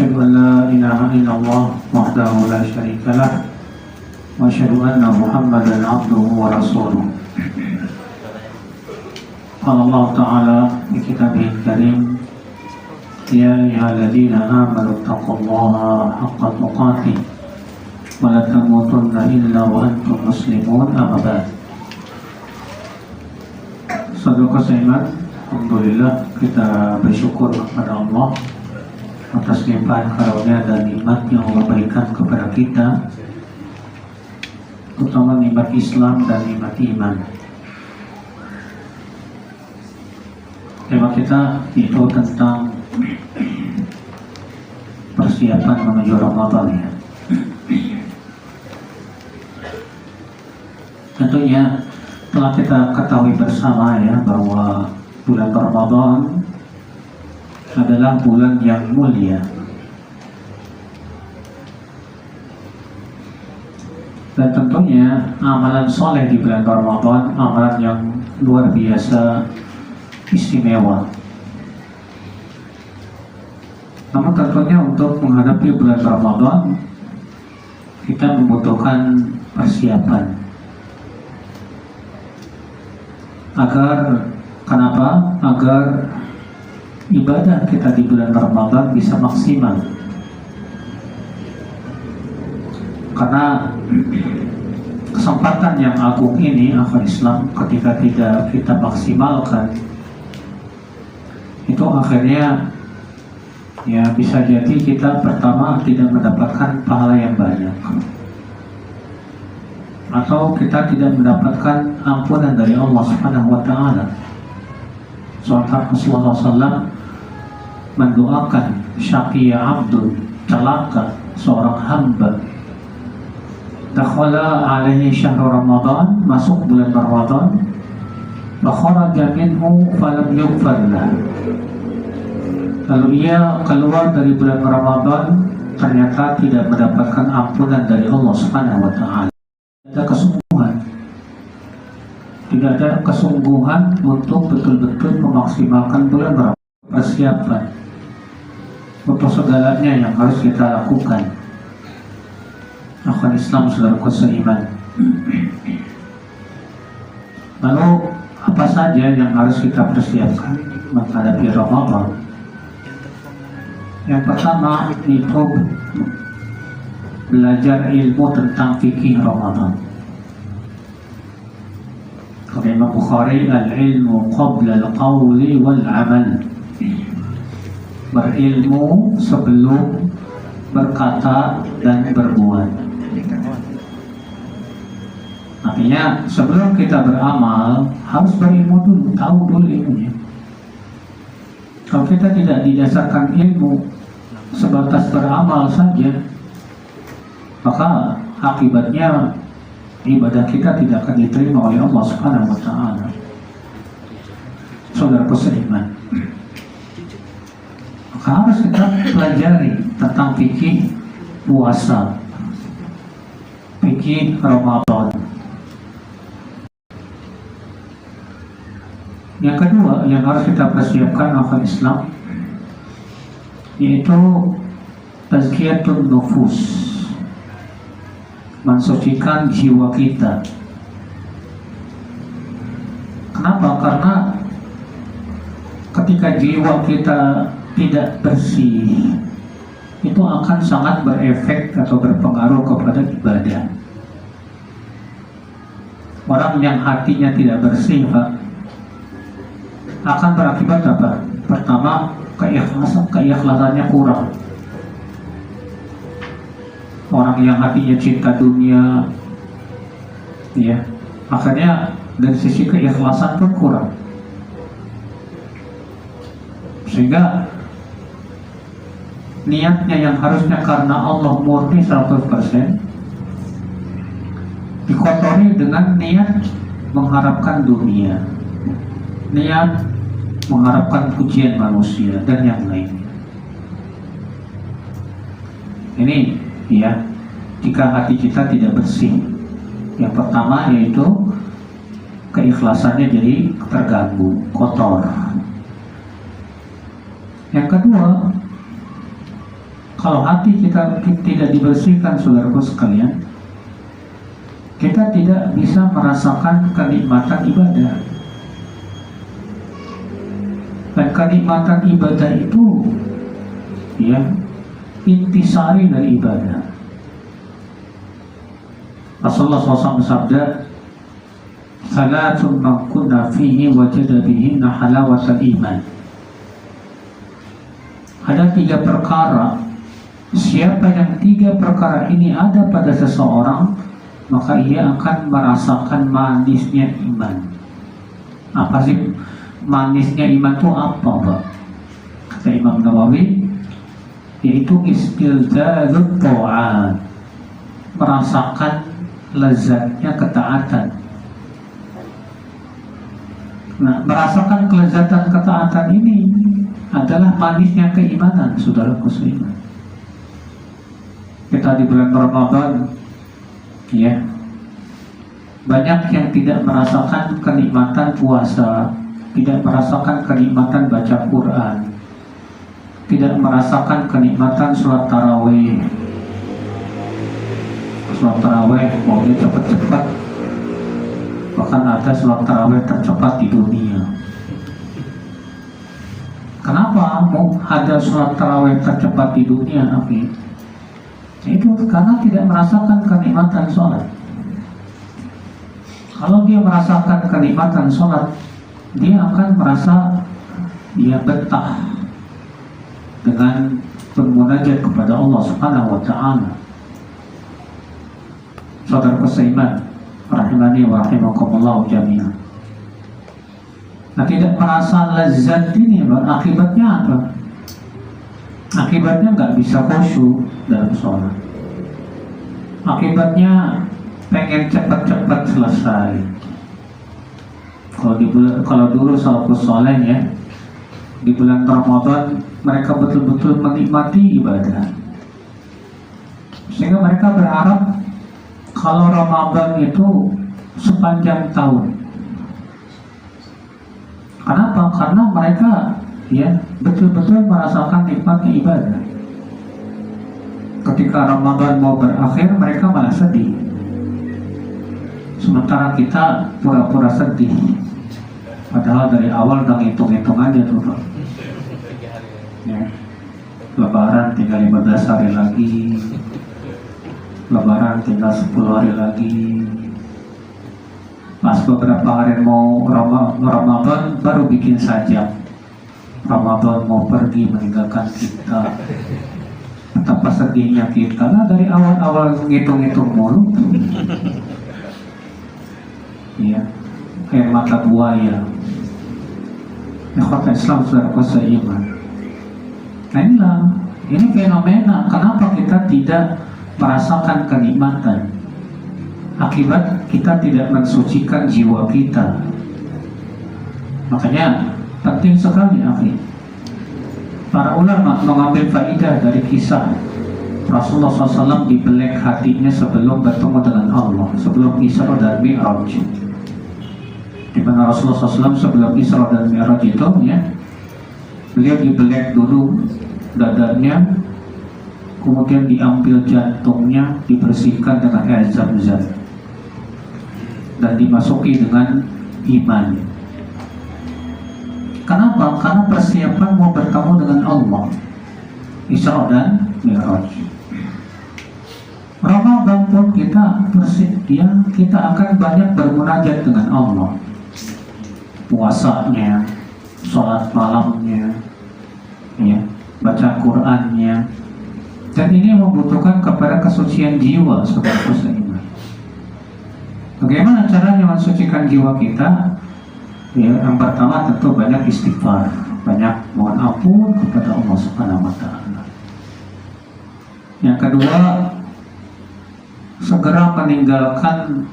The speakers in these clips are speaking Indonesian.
وأشهد أن لا إله إلا الله وحده لا شريك له وأشهد أن محمدا عبده ورسوله. قال الله تعالى في كتابه الكريم: يا أيها الذين آمنوا اتقوا الله حق تقاته ولا تموتن إلا وأنتم مسلمون. أما بعد. Saudara seiman, alhamdulillah kita bersyukur kepada Allah atas limpahan karunia dan nikmat yang Allah berikan kepada kita, terutama nikmat Islam dan nikmat iman. Tema kita itu tentang persiapan menuju Ramadan, ya. Tentunya telah kita ketahui bersama, ya, bahwa bulan Ramadan adalah bulan yang mulia. Dan tentunya amalan soleh di bulan Ramadan amalan yang luar biasa istimewa. Namun tentunya untuk menghadapi bulan Ramadan kita membutuhkan persiapan. Kenapa? Agar ibadah kita di bulan Ramadan bisa maksimal. Karena kesempatan yang agung ini, akhir Islam, ketika tidak kita maksimalkan, itu akhirnya ya bisa jadi kita pertama tidak mendapatkan pahala yang banyak, atau kita tidak mendapatkan ampunan dari Allah Subhanahu wa Ta'ala. Soalnya Rasulullah SAW mendoakan syaqiya abdun, celaka seorang hamba, dakhala alaihi syahrul Ramadan, masuk bulan Ramadan, wa kharaja minhu falam yughfar lahu. Lalu ia keluar dari bulan Ramadan ternyata tidak mendapatkan ampunan dari Allah Subhanahu wa Ta'ala. Tidak ada kesungguhan untuk betul-betul memaksimalkan bulan Ramadan. Persiapan untuk segalanya yang harus kita lakukan. Akhwan Islam, saudaraku seiman. Lalu apa saja yang harus kita persiapkan menghadapi Ramadan? Yang pertama itu belajar ilmu tentang fikih Ramadan. Kata Imam Bukhari, al-ilmu qabla al-qawli wal-amal. Berilmu sebelum berkata dan berbuat. Artinya sebelum kita beramal harus berilmu dulu, tahu dulu ilmunya. Kalau kita tidak didasarkan ilmu, sebatas beramal saja, maka akibatnya ibadah kita tidak akan diterima oleh Allah Subhanahu wa Ta'ala. Saudaraku seiman, maka harus kita pelajari tentang fikih puasa, fikih Ramadan. Yang kedua yang harus kita persiapkan akhwat Islam yaitu tazkiyatun nufus, mensucikan jiwa kita. Kenapa? Karena ketika jiwa kita tidak bersih, itu akan sangat berefek atau berpengaruh kepada ibadah. Orang yang hatinya tidak bersih, Pak, akan berakibat apa? Pertama, keikhlasannya kurang. Orang yang hatinya cinta dunia, ya, akhirnya dari sisi keikhlasan pun kurang. Sehingga niatnya yang harusnya karena Allah murni 100%, dikotori dengan niat mengharapkan dunia, niat mengharapkan pujian manusia dan yang lainnya. Ini, ya, jika hati kita tidak bersih, yang pertama yaitu keikhlasannya jadi terganggu, kotor. Yang kedua, Kalau hati kita tidak dibersihkan, saudaraku sekalian, kita tidak bisa merasakan kenikmatan ibadah. Dan kenikmatan ibadah itu ya intisari dari ibadah. Rasulullah SAW bersabda, "Salatun man kunna fihi wajada bihinna halawatal iman." Ada 3 perkara, siapa yang 3 perkara ini ada pada seseorang, maka ia akan merasakan manisnya iman. Apa sih manisnya iman itu apa, Pak? Kata Imam Nawawi, yaitu istilzazut ta'at, merasakan lezatnya ketaatan. Nah, merasakan kelezatan ketaatan ini adalah manisnya keimanan, saudaraku seiman. Kita di bulan Ramadan, ya, banyak yang tidak merasakan kenikmatan puasa, tidak merasakan kenikmatan baca Quran, tidak merasakan kenikmatan sholat tarawih. Sholat tarawih maunya cepat-cepat, bahkan ada sholat tarawih tercepat di dunia. Kenapa mau ada sholat tarawih tercepat di dunia, Afi? Itu karena tidak merasakan kenikmatan sholat. Kalau dia merasakan kenikmatan sholat, dia akan merasa dia betah dengan bermunajat kepada Allah Subhanahu wa Ta'ala. Saudara seiman, rahimani wa rahimakumullah jami'an. Nah, tidak merasa lezat ini, akibatnya apa? Akibatnya nggak bisa khusyuk dalam sholat. Akibatnya pengen cepat-cepat selesai. Kalau dulu salafus saleh ya, di bulan Ramadan mereka betul-betul menikmati ibadah, sehingga mereka berharap kalau Ramadan itu sepanjang tahun. Kenapa? Karena mereka ya betul-betul merasakan nikmatnya ibadah. Ketika Ramadan mau berakhir, mereka malah sedih. Sementara kita pura-pura sedih, padahal dari awal udah ngitung-ngitung aja tuh, Pak. Ya. Lebaran tinggal 15 hari lagi, Lebaran tinggal 10 hari lagi. Pas beberapa hari mau Ramadan baru bikin sajak. Ramadan mau pergi meninggalkan kita. Betapa sedihnya kita. Nah, dari awal-awal ngitung-ngitung mulu. Ya, kayak mata buaya. Ikhwat Islam saudara seiman. Nah, ini fenomena. Kenapa kita tidak merasakan kenikmatan? Akibat kita tidak mensucikan jiwa kita. Makanya penting sekali, akhi, para ulama mengambil faidah dari kisah Rasulullah SAW dibelek hatinya sebelum bertemu dengan Allah, sebelum Isra dan Mi'raj. Di mana Rasulullah SAW sebelum Isra dan Mi'raj itu, ya, beliau dibelek dulu dadanya, kemudian diambil jantungnya, dibersihkan dengan air Zam-Zam, dan dimasuki dengan iman. Kenapa? Karena persiapan mau bertemu dengan Allah, Isra dan Mi'raj. Ramadan pun kita bersedia, kita akan banyak bermunajat dengan Allah. Puasanya, sholat malamnya, ya, baca Qur'annya, dan ini membutuhkan kepada kesucian jiwa, saudaraku seiman. Bagaimana caranya mensucikan jiwa kita? Ya, yang pertama tentu banyak istighfar, banyak mohon ampun kepada Allah Subhanahu wa Ta'ala. Yang kedua, segera meninggalkan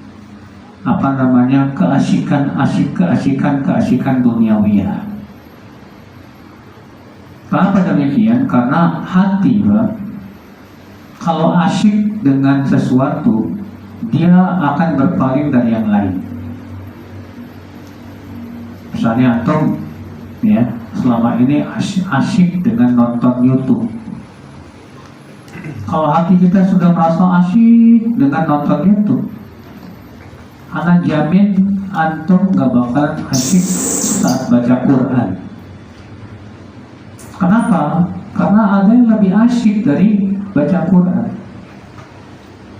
keasikan duniawiyah. Kenapa demikian? Karena hati, Pak, kalau asyik dengan sesuatu, dia akan berpaling dari yang lain. Misalnya antum, ya, selama ini asyik dengan nonton YouTube, Kalau hati kita sudah merasa asyik dengan nonton YouTube, ana jamin antum gak bakalan asyik saat baca Quran. Kenapa? Karena ada yang lebih asyik dari baca Quran.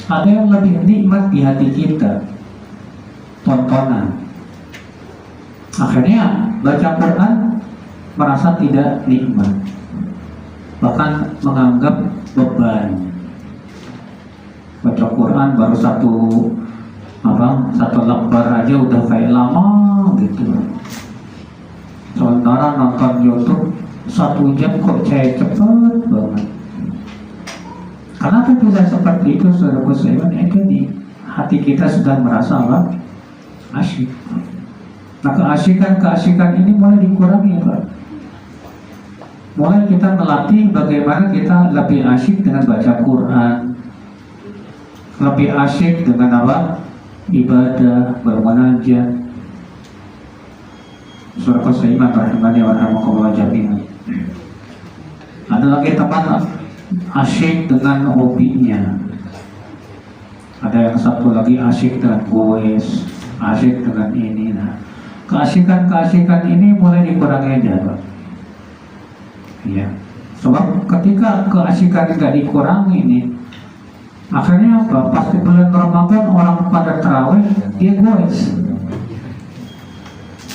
Ada yang lebih nikmat di hati kita, tontonan. Akhirnya baca Quran merasa tidak nikmat, bahkan menganggap beban. Baca Quran baru satu lembar aja udah kayak lama gitu. Sementara nonton YouTube 1 jam kok cepet banget. Kenapa tidak seperti itu, saudara Muslimin? Itu nih, hati kita sudah merasa asyik. Nah, keasikan ini mulai dikurangi, Pak. Mulai kita melatih bagaimana kita lebih asyik dengan baca Quran, lebih asyik dengan ibadah, bermunajat. Saudara Muslimin rahimani wa rahimakumullah jami'an. Ada lagi teman asyik dengan hobinya. Ada yang satu lagi asyik dengan goes, asyik dengan ini. Nah, keasikan ini mulai dikurangi aja, Pak. Iya. Sebab ketika keasikan tidak dikurangi ini, akhirnya apa? Pasti bulan Ramadan orang pada tarawih dia goes.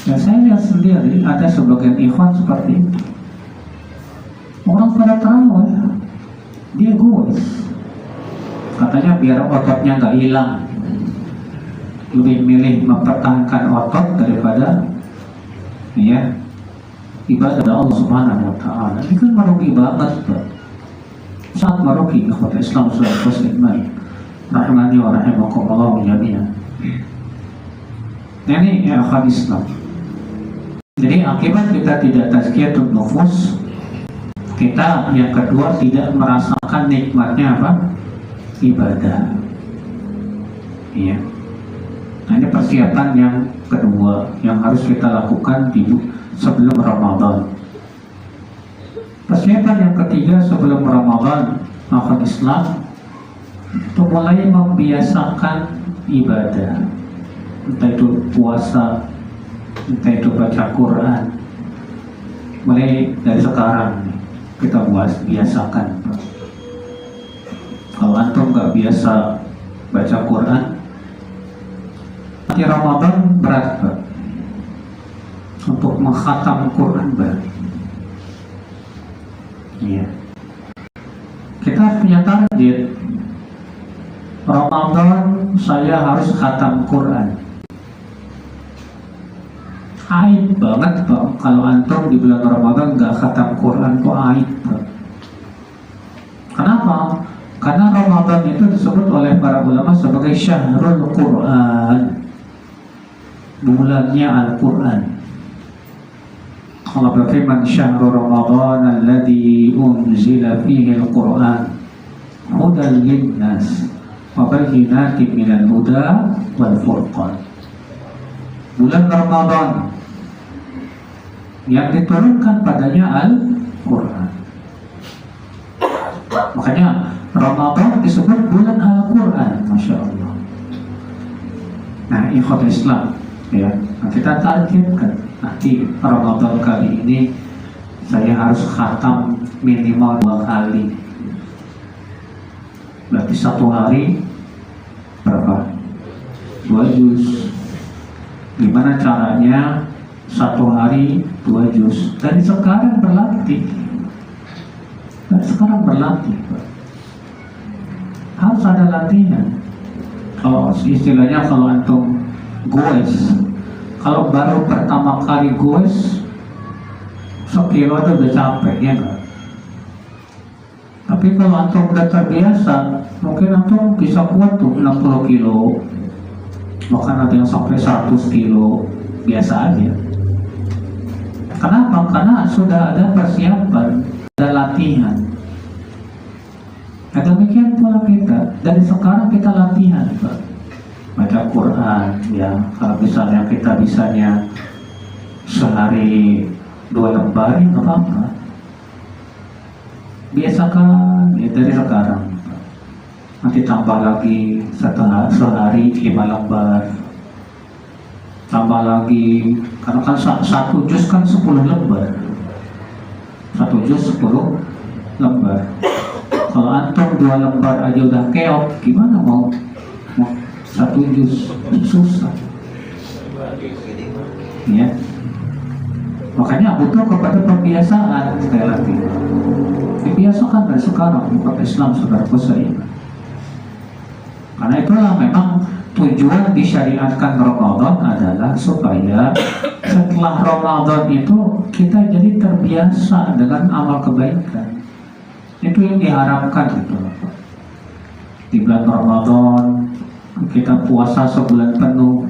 Dan saya lihat sendiri ada sebagian ikhwan seperti itu. Orang pada tarawih dia goes, katanya biar ototnya nggak hilang, lebih milih mempertahankan otot daripada ibadah Allah Subhanahu wa Ta'ala. Ini kan merugi banget, Pak. Sangat merugi ikhwan Islam saudara muslimin rahimani wa rahimakumullah jami'an. Ini ikhwan Islam. Jadi akibat kita tidak tazkiyatun nufus, kita yang kedua tidak merasakan nikmatnya ibadah. Iya. Nah, ini persiapan yang kedua yang harus kita lakukan sebelum Ramadan. Persiapan yang ketiga sebelum Ramadan, akhwat Islam, untuk mulai membiasakan ibadah, entah itu puasa, entah itu baca Quran. Mulai dari sekarang kita biasakan. Kalau antum nggak biasa baca Quran, di Ramadan berat, Pak. Untuk mengkhatam Quran berat. Iya. Kita punya target Ramadan saya harus khatam Quran. Aib banget, Pak, kalau antum di bulan Ramadan nggak khatam Quran, itu aib, Pak. Kenapa? Karena Ramadan itu disebut oleh para ulama sebagai Syahrul Quran, bulannya Al-Quran. Allah berfirman, Syahrul Ramadan alladzi unzila fihi Al-Quran hudan linnas wa bayyinatin minal huda wal furqan. Bulan Ramadan yang diturunkan padanya Al-Quran. Makanya Ramadan disebut bulan Al-Quran, Masya Allah. Nah, ikhwat Islam, ya, kita targetkan nanti Ramadan kali ini saya harus khatam minimal 2 kali. Berarti 1 hari berapa? 2 juz. Gimana caranya 1 hari 2 juz? Dari sekarang berlatih. Harus ada latihan. Kalau istilahnya, kalau antum goes, kalau baru pertama kali goes 1 kilo itu udah capek, ya enggak? Tapi kalau antum udah terbiasa, mungkin antum bisa kuat tuh 60 kilo, bahkan ada yang sampai 100 kilo, biasa aja. Kenapa? Karena sudah ada persiapan, ada latihan. Nah, demikian pula kita, dari sekarang kita latihan, Pak. Baca Quran, ya. Kalau misalnya kita bisanya sehari 2 lembar, nggak apa-apa. Biasakan, ya dari sekarang. Nanti tambah lagi sehari 5 lembar, tambah lagi, karena kan satu juz kan 10 lembar, satu juz 10 lembar. Kalau antum 2 lembar aja udah keok, gimana mau satu juz? Susah ya. Makanya butuh kepada pembiasaan. Sekali lagi, dibiasakan dari sekarang umat Islam, saudaraku saya. Karena itulah memang tujuan disyariatkan Ramadan adalah supaya setelah Ramadan itu kita jadi terbiasa dengan amal kebaikan. Itu yang diharapkan gitu. Di bulan Ramadan kita puasa sebulan penuh.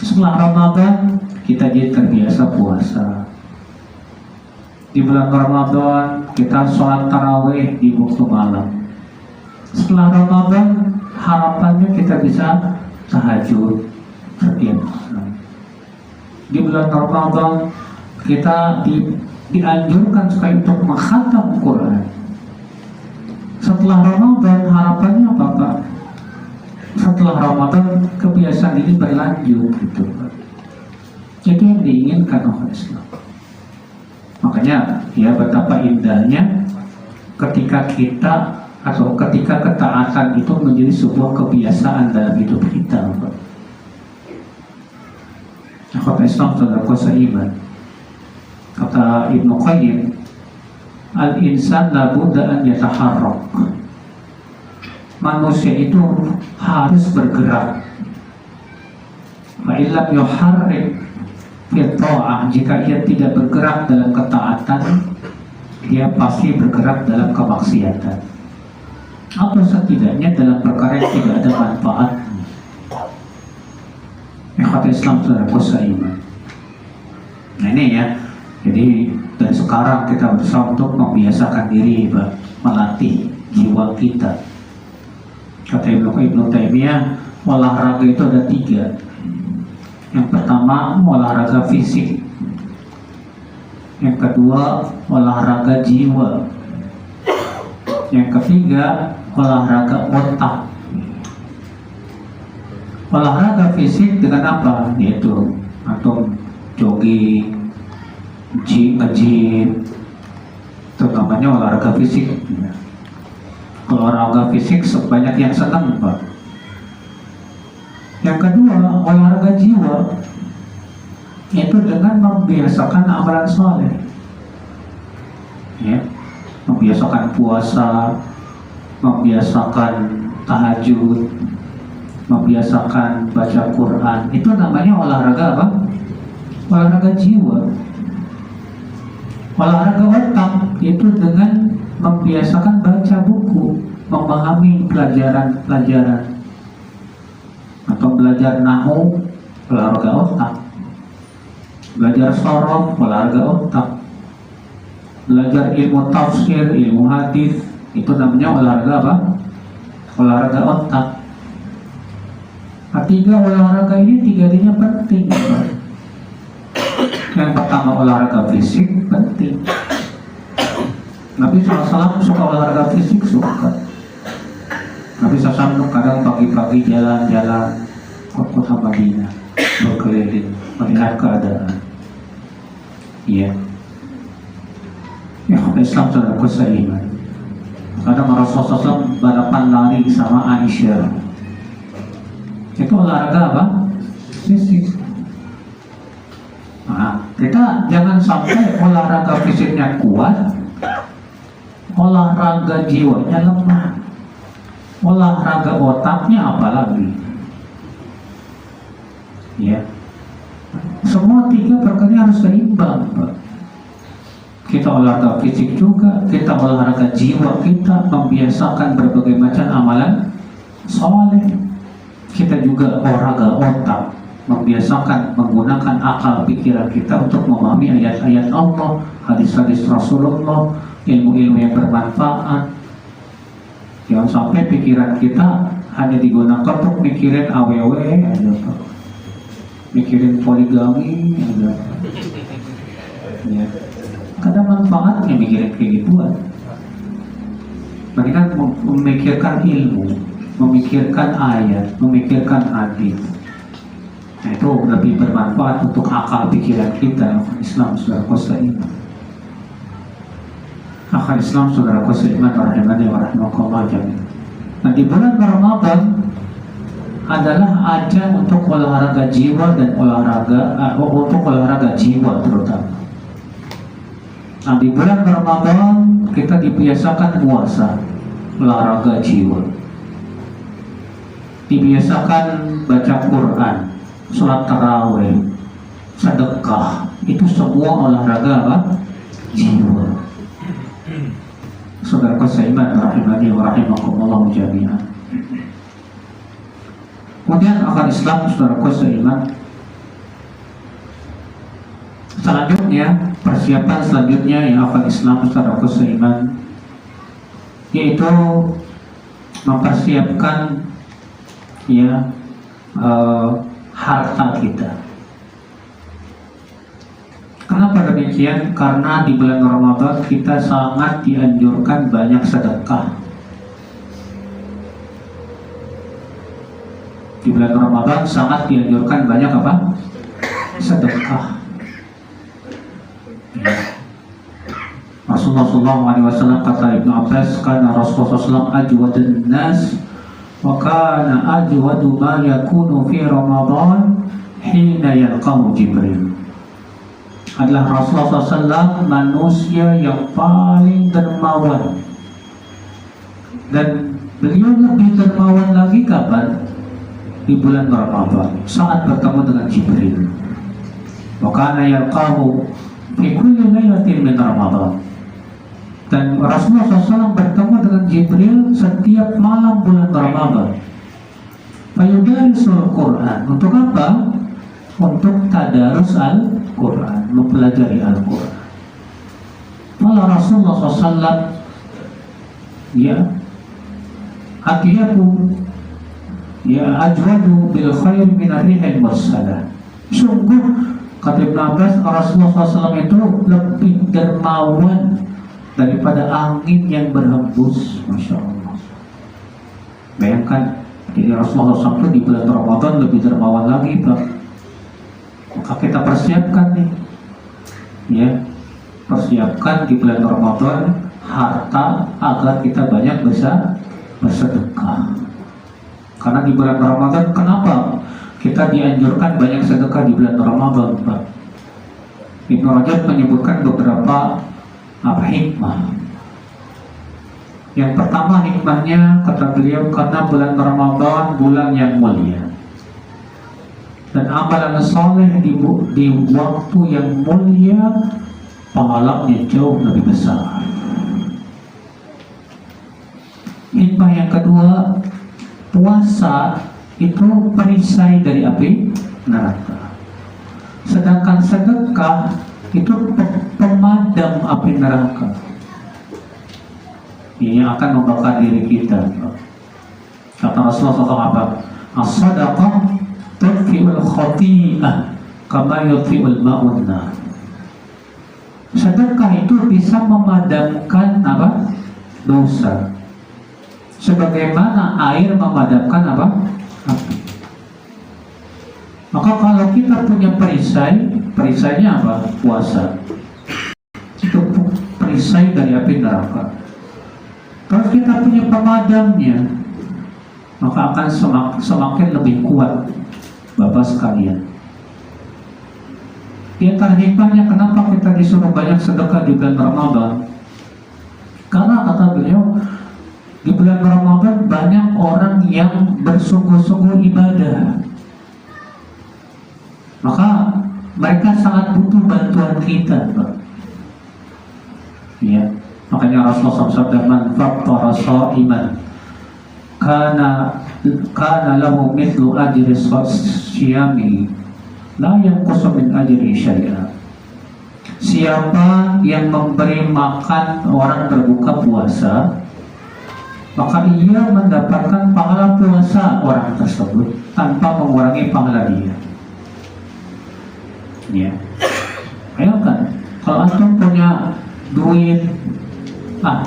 Setelah Ramadan kita jadi terbiasa puasa. Di bulan Ramadan kita sholat tarawih di waktu malam. Setelah Ramadan harapannya kita bisa tahajud setiap malam. Di bulan Ramadan kita dianjurkan supaya untuk mengkhatam Quran. Setelah Ramadan harapannya apa Pak? Setelah Ramadan kebiasaan ini berlanjut gitu Pak. Itu yang diinginkan oleh Islam. Makanya ya betapa indahnya ketika kita atau ketika ketaatan itu menjadi sebuah kebiasaan dalam hidup kita Pak. Kata Islam saudaraku seiman, kata Ibnu Qayyim, al-insan labudda an yataharrak. Manusia itu harus bergerak. Fa illam yuharrik fi ta'ah, jika ia tidak bergerak dalam ketaatan, dia pasti bergerak dalam kemaksiatan. Atau setidaknya dalam perkara yang tidak ada manfaatnya. Kata Islam saudaraku seiman. Nah ini ya, jadi dan sekarang kita berusaha untuk membiasakan diri, melatih jiwa kita. Kata Ibnu Taimiyah, olahraga itu ada 3. Yang pertama olahraga fisik, yang kedua olahraga jiwa, yang ketiga olahraga otak. Olahraga fisik dengan apa? Yaitu atau jogging, nge-gym, itu namanya olahraga fisik. Olahraga fisik sebanyak yang senang Pak. Yang kedua olahraga jiwa, yaitu dengan membiasakan amalan soleh, ya, membiasakan puasa, membiasakan tahajud, membiasakan baca Quran. Itu namanya olahraga apa? Olahraga jiwa. Olahraga otak itu dengan membiasakan baca buku, memahami pelajaran-pelajaran, atau belajar nahwu, olahraga otak, belajar sorof, olahraga otak, belajar ilmu tafsir, ilmu hadis, itu namanya olahraga apa? Olahraga otak. Ketiga olahraga ini tiga-tiganya penting. Yang pertama olahraga fisik penting. Nabi SAW suka olahraga fisik, suka. Nabi SAW kadang pagi-pagi jalan-jalan ke kota Madinah, berkeliling, melihat keadaan. Iya. Ya, Islam saudaraku seiman. Kadang Rasulullah SAW balapan lari sama Aisyah. Itu olahraga apa? Fisik. Nah, kita jangan sampai olahraga fisiknya kuat, olahraga jiwanya lemah, olahraga otaknya apalagi. Ya, semua 3 perkara harus seimbang, Pak. Kita olahraga fisik juga, kita olahraga jiwa, kita membiasakan berbagai macam amalan soleh. Kita juga olahraga otak, membiasakan menggunakan akal pikiran kita untuk memahami ayat-ayat Allah, hadis-hadis Rasulullah, ilmu-ilmu yang bermanfaat. Jangan sampai pikiran kita hanya digunakan untuk mikirin AWW aja, mikirin poligami aja. Ya. Kadang manfaatnya mikirin kayak gituan. Bagi memikirkan ilmu, memikirkan ayat, memikirkan hadis. Nah, itu lebih bermanfaat untuk akal pikiran kita. Islam saudara seiman. Akal Islam saudara seiman rahimani wa rahimakumullah jami'an. Nah, di bulan Ramadan adalah ajang untuk olahraga jiwa dan untuk olahraga jiwa terutama. Nah, di bulan Ramadan kita dibiasakan puasa, olahraga jiwa, dibiasakan baca Quran, sholat tarawih, sedekah, itu semua olahraga apa? Jiwa. Saudara seiman rahimani wa rahimakumullah jami'an. Kemudian akal Islam saudara seiman, selanjutnya persiapan selanjutnya yang akal Islam saudara seiman, yaitu mempersiapkan harta kita. Kenapa demikian? Karena di bulan Ramadan kita sangat dianjurkan banyak sedekah. Di bulan Ramadan sangat dianjurkan banyak apa? Sedekah. Rasulullah SAW kata Ibnu Abbas, karena Rasulullah SAW ajwadun nas wa kana ajwadu ma yakunu fi Ramadan hina yalqahu Jibril. Adalah Rasulullah SAW manusia yang paling dermawan, dan beliau lebih dermawan lagi kapan? Di bulan Ramadan, saat bertemu dengan Jibril. Wa kana yalqahu fi kulli lailatin min Ramadan. Dan Rasulullah SAW bertemu dengan Jibril setiap malam bulan Ramadan. Fayudarisul Quran. Untuk apa? Untuk tadarus Al-Quran, mempelajari Al-Quran. Malah Rasulullah SAW ajwadu bil khair min ar-rihil mursalah. Sungguh kata Ibnu Abbas, Rasulullah SAW itu lebih dermawan daripada angin yang berhembus. Masya Allah. Bayangkan, jadi Rasulullah SAW itu di bulan Ramadan lebih dermawan lagi, Pak. Maka kita persiapkan nih, persiapkan di bulan Ramadan harta agar kita banyak bersedekah. Karena di bulan Ramadan, kenapa kita dianjurkan banyak sedekah di bulan Ramadan, Pak? Ibnu Rajab menyebutkan beberapa hikmah. Yang pertama hikmahnya, kata beliau, karena bulan Ramadan bulan yang mulia, dan amalan soleh di waktu yang mulia pahalanya jauh lebih besar. Hikmah yang kedua, puasa itu perisai dari api neraka, sedangkan sedekah itu pemadam api neraka. Ini akan membakar diri kita. Kata Rasulullah SAW apa? As-sadaqah tudfi'ul khati'ah kama yudfi'ul ma'un nar. Sedekah itu bisa memadamkan apa? Dosa, sebagaimana air memadamkan apa? Api. Maka kalau kita punya perisainya apa? Puasa. Itu perisai dari api neraka. Kalau kita punya pemadamnya, maka akan semakin lebih kuat, Bapak sekalian. Di antara hikmahnya kenapa kita disuruh banyak sedekah di bulan Ramadan? Karena kata beliau, di bulan Ramadan banyak orang yang bersungguh-sungguh ibadah. Maka mereka sangat butuh bantuan kita, Pak. Ya, makanya Rasulullah SAW man fattara sha'iman kana lahu mithlu ajri syiyami la yanqusu min ajri syai'a. Siapa yang memberi makan orang berbuka puasa, maka ia mendapatkan pahala puasa orang tersebut tanpa mengurangi pahala dia. Ya, bayangkan kalau antum punya duit,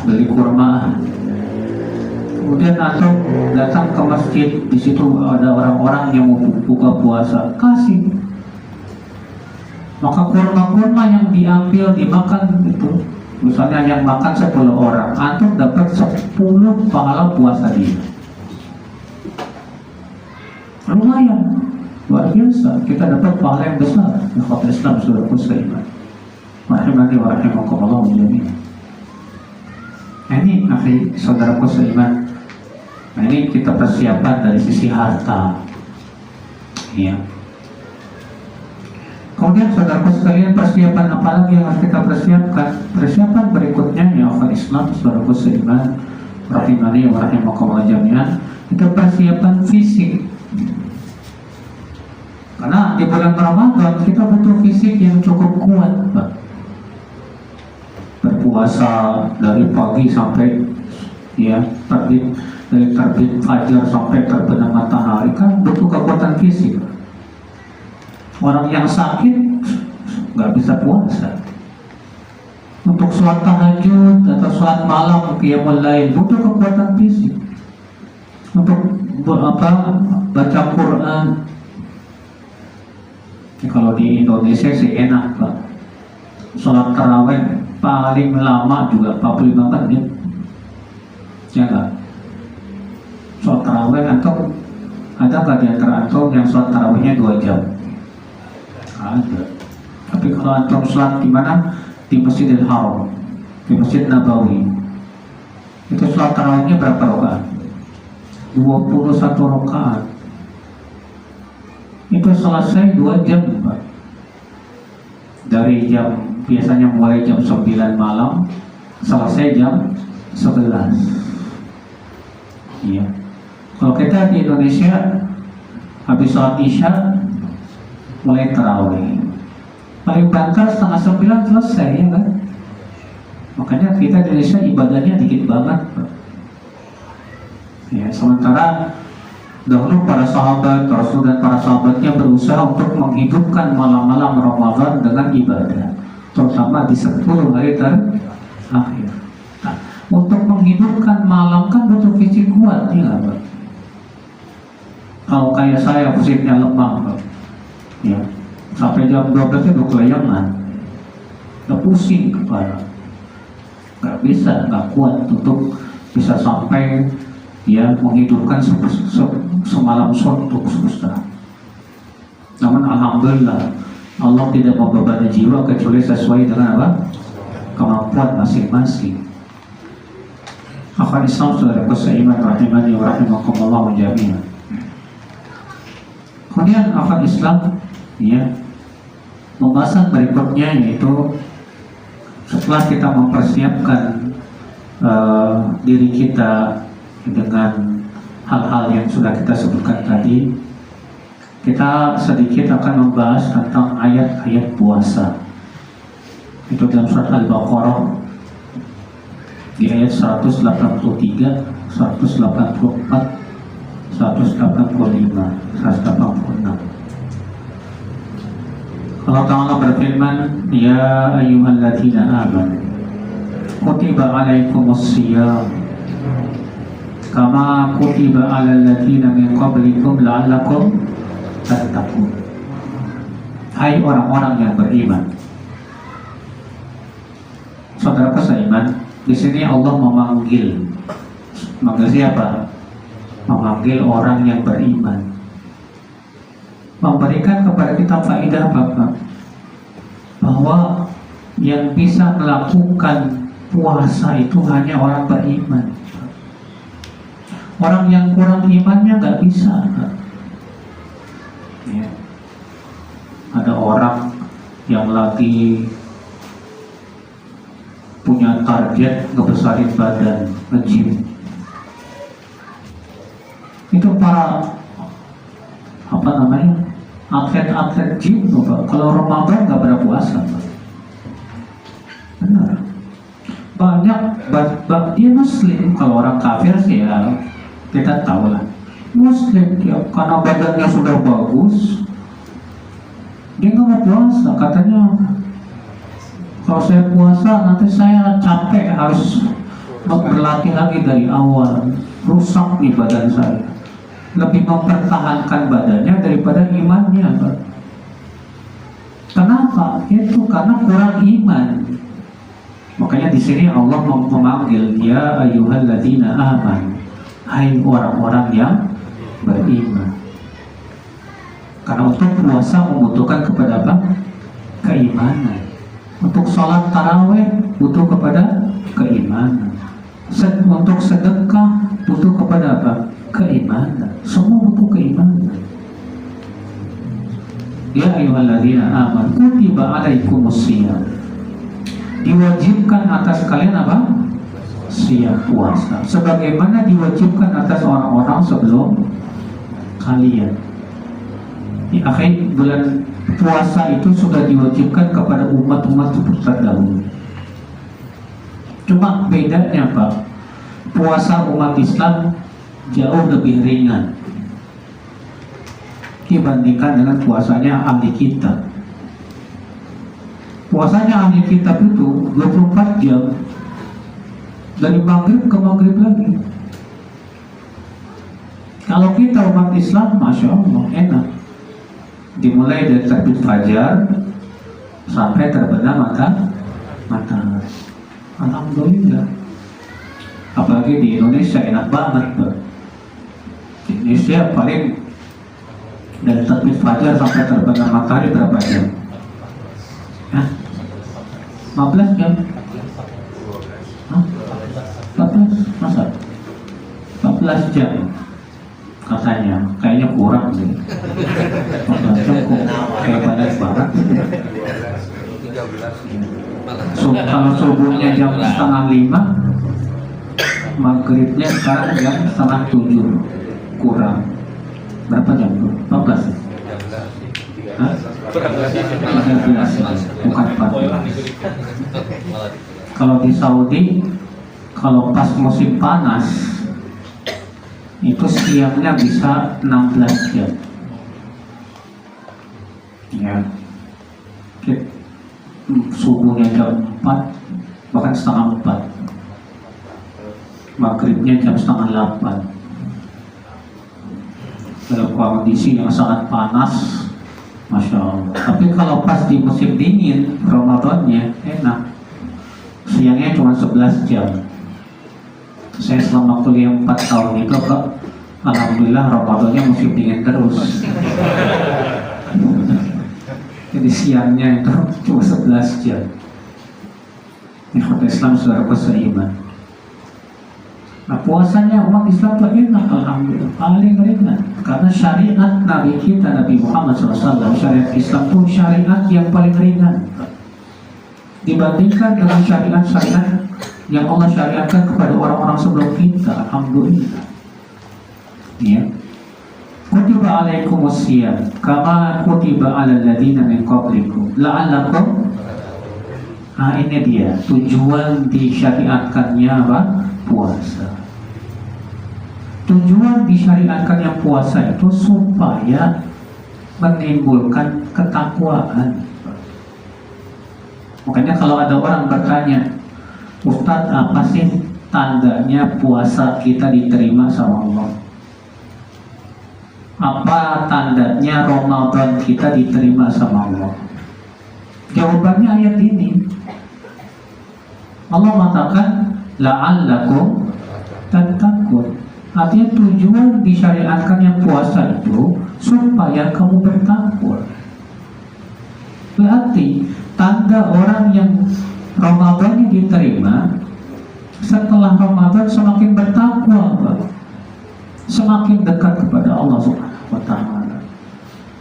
beli kurma, Kemudian antum datang ke masjid, di situ ada orang-orang yang mau buka puasa, kasih. Maka kurma-kurma yang diambil dimakan itu, misalnya yang makan 10 orang, antum dapat 10 pahala puasa dia. Lumayan, luar biasa. Kita dapat pahala yang besar. Ikhwat Islam sudah kusaiman. Rahimani wa rahimakumullah jami'an. Ini akhi saudaraku seiman. Nah, ini kita persiapan dari sisi harta. Ya. Kemudian saudaraku sekalian, persiapan apa lagi yang harus kita persiapkan? Persiapan berikutnya ya akhi Islam saudaraku seiman. Rahimani wa rahimakumullah jami'an. Itu persiapan fisik. Karena di bulan Ramadan kita butuh fisik yang cukup kuat, Pak. Berpuasa dari pagi sampai ya terbit, dari terbit fajar sampai terbenam matahari kan butuh kekuatan fisik. Orang yang sakit nggak bisa puasa. Untuk sholat tahajud atau sholat malam qiyamul lail butuh kekuatan fisik. Untuk baca Quran. Kalau di Indonesia sih enak, Pak. Sholat tarawih paling lama juga 45 menit. Ya nggak? Sholat tarawih atau ada nggak di antara antum yang sholat tarawihnya 2 jam? Ada. Tapi kalau antum sholat di mana? Di Masjidil Haram, di Masjid Nabawi, itu sholat tarawihnya berapa rakaat? 21 rakaat. Itu selesai 2 jam, Pak. Dari jam biasanya mulai jam 9 malam selesai jam 11. Iya. Kalau kita di Indonesia habis sholat Isya mulai tarawih. Paling banter 8:30 selesai, ya kan? Makanya kita di Indonesia ibadahnya dikit banget, Pak. Ya, sementara dahulu para sahabat, Rasul dan para sahabatnya berusaha untuk menghidupkan malam-malam Ramadan dengan ibadah, terutama di 10 hari terakhir. Nah, untuk menghidupkan malam kan butuh fisik kuat, ya Pak. Kalau kayak saya fisiknya lemah, Pak. Ya, sampai jam 12 itu kelayangan, udah pusing kepala, nggak bisa, nggak kuat untuk bisa sampai ya menghidupkan semalam suntuk susah. Namun alhamdulillah Allah tidak membebani jiwa kecuali sesuai dengan apa? Kemampuan masing-masing. Akhwan Islam saudaraku seiman rahimani wa rahimakumullah jami'an. Kemudian akhwan Islam ya, pembahasan berikutnya yaitu setelah kita mempersiapkan diri kita dengan hal-hal yang sudah kita sebutkan tadi, kita sedikit akan membahas tentang ayat-ayat puasa. Itu dalam surat Al-Baqarah di ayat 183, 184, 185, 186. Allah Ta'ala berfirman, ya ayyuhalladzina amanu kutiba alaikumus shiyam kama kutiba alal ladzina min qablikum la'allakum tattaqun. Hai orang-orang yang beriman. Saudara seiman, di sini Allah memanggil siapa? Memanggil orang yang beriman. Memberikan kepada kita faedah Bapak bahwa yang bisa melakukan puasa itu hanya orang beriman. Orang yang kurang imannya nggak bisa. Ya. Ada orang yang lagi punya target ngebesarin badan, nge-gym. Itu para atlet-atlet gym tuh, Pak. Kalau Ramadan nggak berpuasa, Pak. Benar. Banyak dia Muslim. Kalau orang kafir sih ya kita tahu lah. Muslim dia karena badannya sudah bagus, dia nggak mau puasa. Katanya kalau saya puasa nanti saya capek, harus berlatih lagi dari awal. rusak nih badan saya. Lebih mempertahankan badannya daripada imannya, Pak. Kenapa? Itu karena kurang iman. Makanya di sini Allah memanggil, ya ayyuhalladzina amanu, hai orang-orang yang beriman. Karena untuk puasa membutuhkan kepada apa? Keimanan. Untuk sholat tarawih butuh kepada keimanan. Untuk sedekah butuh kepada apa? Keimanan. Semua butuh keimanan. Ya ayyuhalladzina amanu kutiba alaikumusiyam, diwajibkan atas kalian apa? Siyam puasa, sebagaimana diwajibkan atas orang-orang sebelum kalian. Ya, akhir bulan puasa itu sudah diwajibkan kepada umat-umat terdahulu. Cuma bedanya Pak, puasa umat Islam jauh lebih ringan dibandingkan dengan puasanya ahli kitab. Puasanya ahli kitab itu 24 jam, dari maghrib ke maghrib lagi. Kalau kita umat Islam, Masya Allah, enak. Dimulai dari terbit fajar sampai terbenam matahari. Alhamdulillah. Apalagi di Indonesia enak banget, Pak. Di Indonesia paling dari terbit fajar sampai terbenam matahari berapa jam? 15 jam? 14? Masa? 14 jam katanya, kayaknya kurang deh. 14 jam kok kayak padat banget. Kalau subuhnya jam setengah 5, maghribnya sekarang jam setengah 7, kurang berapa jam tuh? 14? Hah? 13, bukan 14. Kalau di Saudi, kalau pas musim panas itu siangnya bisa 16 jam. Ya, subuhnya jam 4, bahkan setengah 4, maghribnya jam setengah 8. Dalam kondisi yang sangat panas, Masya Allah. Tapi kalau pas di musim dingin, Ramadannya enak, siangnya cuma 11 jam. Saya selama kuliah 4 tahun itu kok, alhamdulillah Ramadannya musim dingin terus. Jadi siangnya itu cuma 11 jam. Ikhwan Islam saudara seiman. Nah, puasanya umat Islam itu enak, alhamdulillah, paling ringan. Karena syariat Nabi kita, Nabi Muhammad SAW, syariat Islam itu syariat yang paling ringan dibandingkan dengan syariat-syariat yang Allah syariatkan kepada orang-orang sebelum kita. Alhamdulillah. Ya. Kutiba alaikumusiyam kama kutiba alal ladzina min qablikum la'allakum. Nah, ini dia tujuan disyariatkannya apa? Puasa. Tujuan disyariatkannya puasa itu supaya menimbulkan ketakwaan. Makanya kalau ada orang bertanya, Ustadz, apa sih tandanya puasa kita diterima sama Allah? Apa tandanya Ramadan kita diterima sama Allah? Jawabannya ayat ini. Allah mengatakan la'allakum tattaqun. Artinya tujuan disyariatkannya puasa itu supaya kamu bertakwa. Berarti tanda orang yang Ramadannya diterima, setelah Ramadan semakin bertakwa, semakin dekat kepada Allah Subhanahu wa ta'ala.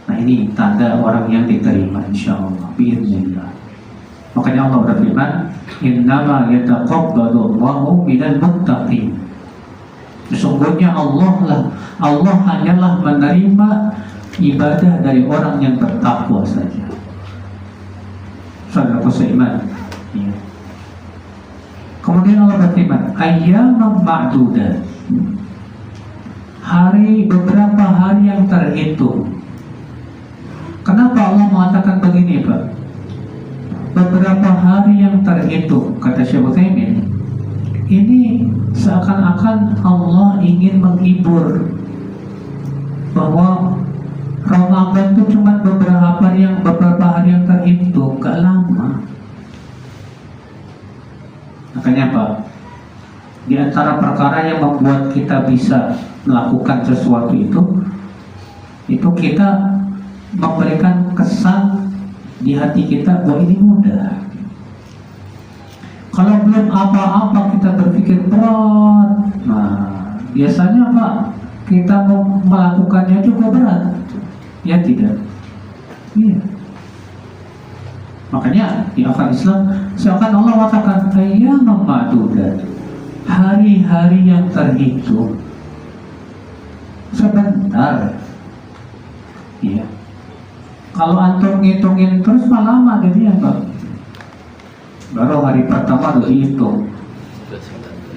Nah, ini tanda orang yang diterima insyaallah biiznillah. Makanya Allah berfirman, innama yataqabbalu Allahu minal muttaqin. Sesungguhnya Allah hanyalah menerima ibadah dari orang yang bertakwa saja. Saudara seiman. Ya. Kemudian Allah berfirman, ayyaman ma'dudat. Beberapa hari yang terhitung. Kenapa Allah mengatakan begini, Pak? Beberapa hari yang terhitung, kata Syekh Utsaimin, ini seakan-akan Allah ingin menghibur bahwa Ramadan itu cuma beberapa hari yang terhitung, gak lama. Makanya Pak, di antara perkara yang membuat kita bisa melakukan sesuatu itu kita memberikan kesan di hati kita bahwa ini mudah. Kalau belum apa-apa kita berpikir berat. Nah, biasanya Pak, kita mau melakukannya juga berat. Ya tidak? Iya. Makanya di akal Islam seakan Allah katakan ayyaman ma'dudat, hari-hari yang terhitung. Sebentar. Iya. Kalau antum ngitungin terus malah lama jadi apa? Baru hari pertama udah dihitung.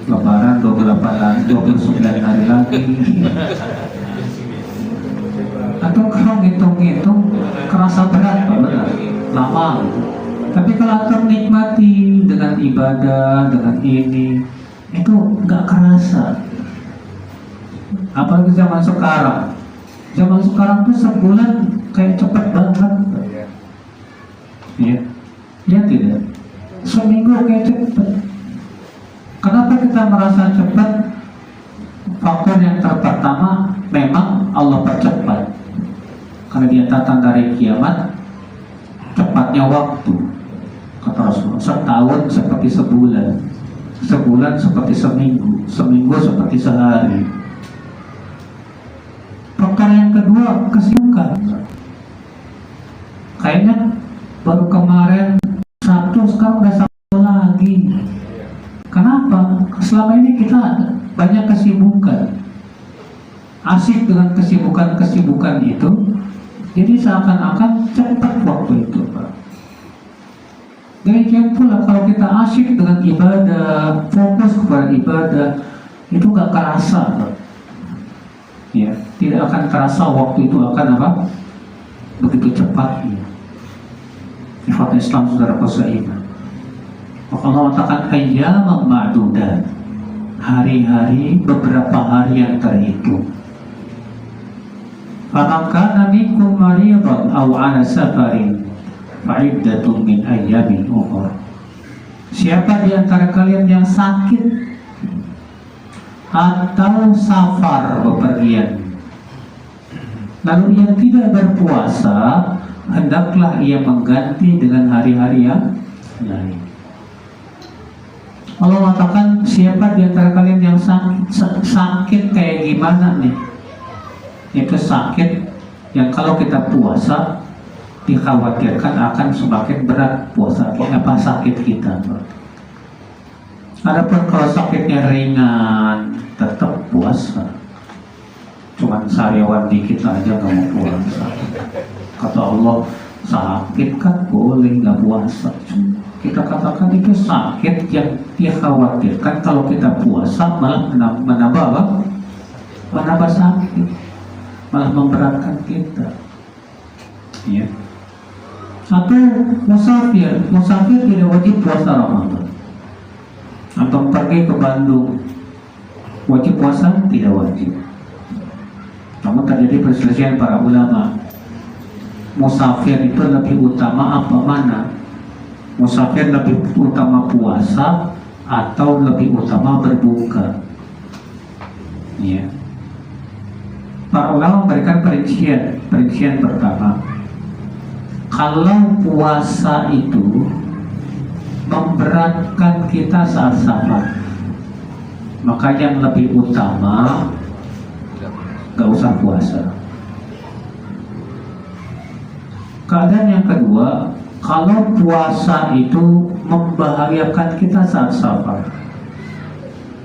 Lebaran 29 hari lagi. Atau kalau ngitung-ngitung kerasa berat, Pak, benar, lama gitu. Tapi kalau antum nikmati dengan ibadah, dengan ini, itu nggak kerasa. Apalagi zaman sekarang. Zaman sekarang tuh sebulan kayak cepet banget. Ya, ya tidak. Seminggu kayak cepet. Kenapa kita merasa cepat? Faktor yang pertama memang Allah percepat. Karena dia datang dari kiamat, cepatnya waktu. Kata Rasulullah, setahun seperti sebulan, sebulan seperti seminggu, seminggu seperti sehari. Faktor yang kedua, kesibukan. Kayaknya baru kemarin Sabtu, sekarang udah Sabtu lagi. Kenapa? Selama ini kita banyak kesibukan, asik dengan kesibukan itu. Jadi seakan-akan cepat waktu itu, Pak. Demikian pula kalau kita asyik dengan ibadah, fokus kepada ibadah, itu gak kerasa, Pak. Ya, tidak akan terasa waktu itu akan apa? Begitu cepatnya. Sifat Islam saudara seiman. Maka Allah katakan ayyaman ma'dudat, hari-hari, beberapa hari yang terhitung. Faman kana minkum maridan aw 'ala safarin fa'iddatun min ayyamin ukhra. Siapa di antara kalian yang sakit atau safar bepergian, lalu ia tidak berpuasa, hendaklah ia mengganti dengan hari-hari yang lain. Allah mengatakan siapa di antara kalian yang sakit kayak gimana nih? Itu sakit yang kalau kita puasa dikhawatirkan akan semakin berat puasa apa sakit kita. Adapun kalau sakitnya ringan tetap puasa. Cuman sariawan dikit aja nggak mau puasa. Kata Allah sakit kan boleh nggak puasa. Kita katakan itu sakit yang dikhawatirkan kalau kita puasa malah menambah apa? Menambah sakit, malah memberatkan kita. Ya. Satu, musafir tidak wajib puasa Ramadan. Atau pergi ke Bandung, wajib puasa? Tidak wajib. Namun terjadi perselisihan para ulama. Musafir itu lebih utama apa mana? Musafir lebih utama puasa atau lebih utama berbuka? Ya. Para ulama memberikan perincian pertama. Kalau puasa itu memberatkan kita saat safar, maka yang lebih utama gak usah puasa. Keadaan yang kedua, kalau puasa itu membahayakan kita saat safar,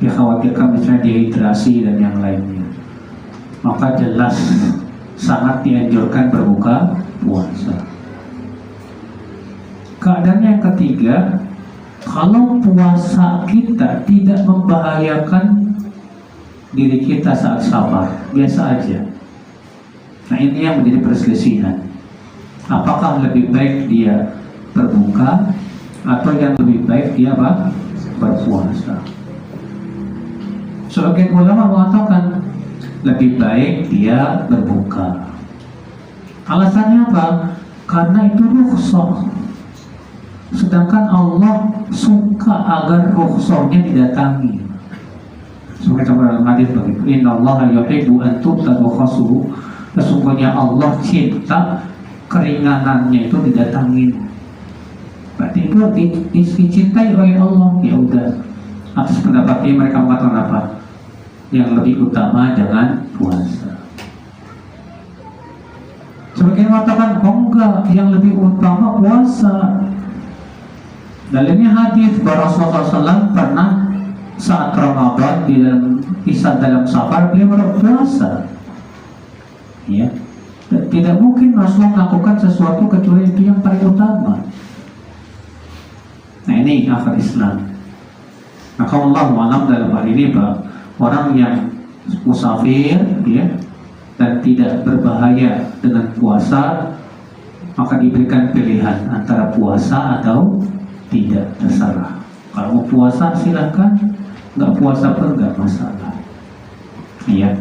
dikhawatirkan misalnya dehidrasi dan yang lainnya, maka jelas sangat dianjurkan berbuka puasa. Keadaan yang ketiga, kalau puasa kita tidak membahayakan diri kita saat safar, biasa aja. Nah ini yang menjadi perselisihan. Apakah lebih baik dia berbuka atau yang lebih baik dia berpuasa? Sebagian ulama mengatakan lebih baik dia berbuka. Alasannya apa? Karena itu rukhsah. Sedangkan Allah suka agar rukhsahnya didatangi. Sebagai dalam hadis begitu, innallaha yuhibbu an tu'ta rukhsatuhu. Sesungguhnya Allah cinta keringanannya itu didatangin. Berarti itu dicintai oleh Allah. Ya udah. Atas pendapat ini mereka mengatakan apa? Yang lebih utama jangan puasa. Sebagian mengatakan oh enggak, yang lebih utama puasa. Dalilnya hadis bahwa Rasulullah SAW pernah saat Ramadan di dalam safar beliau berpuasa. Ya, tidak mungkin Rasulullah melakukan sesuatu kecuali itu yang paling utama. Nah ini akal Islam. Maka Allah malam dalam hal ini Pak, orang yang musafir ya, dan tidak berbahaya dengan puasa, maka diberikan pilihan antara puasa atau tidak, terserah. Kalau mau puasa silahkan, nggak puasa pun nggak masalah. Iya.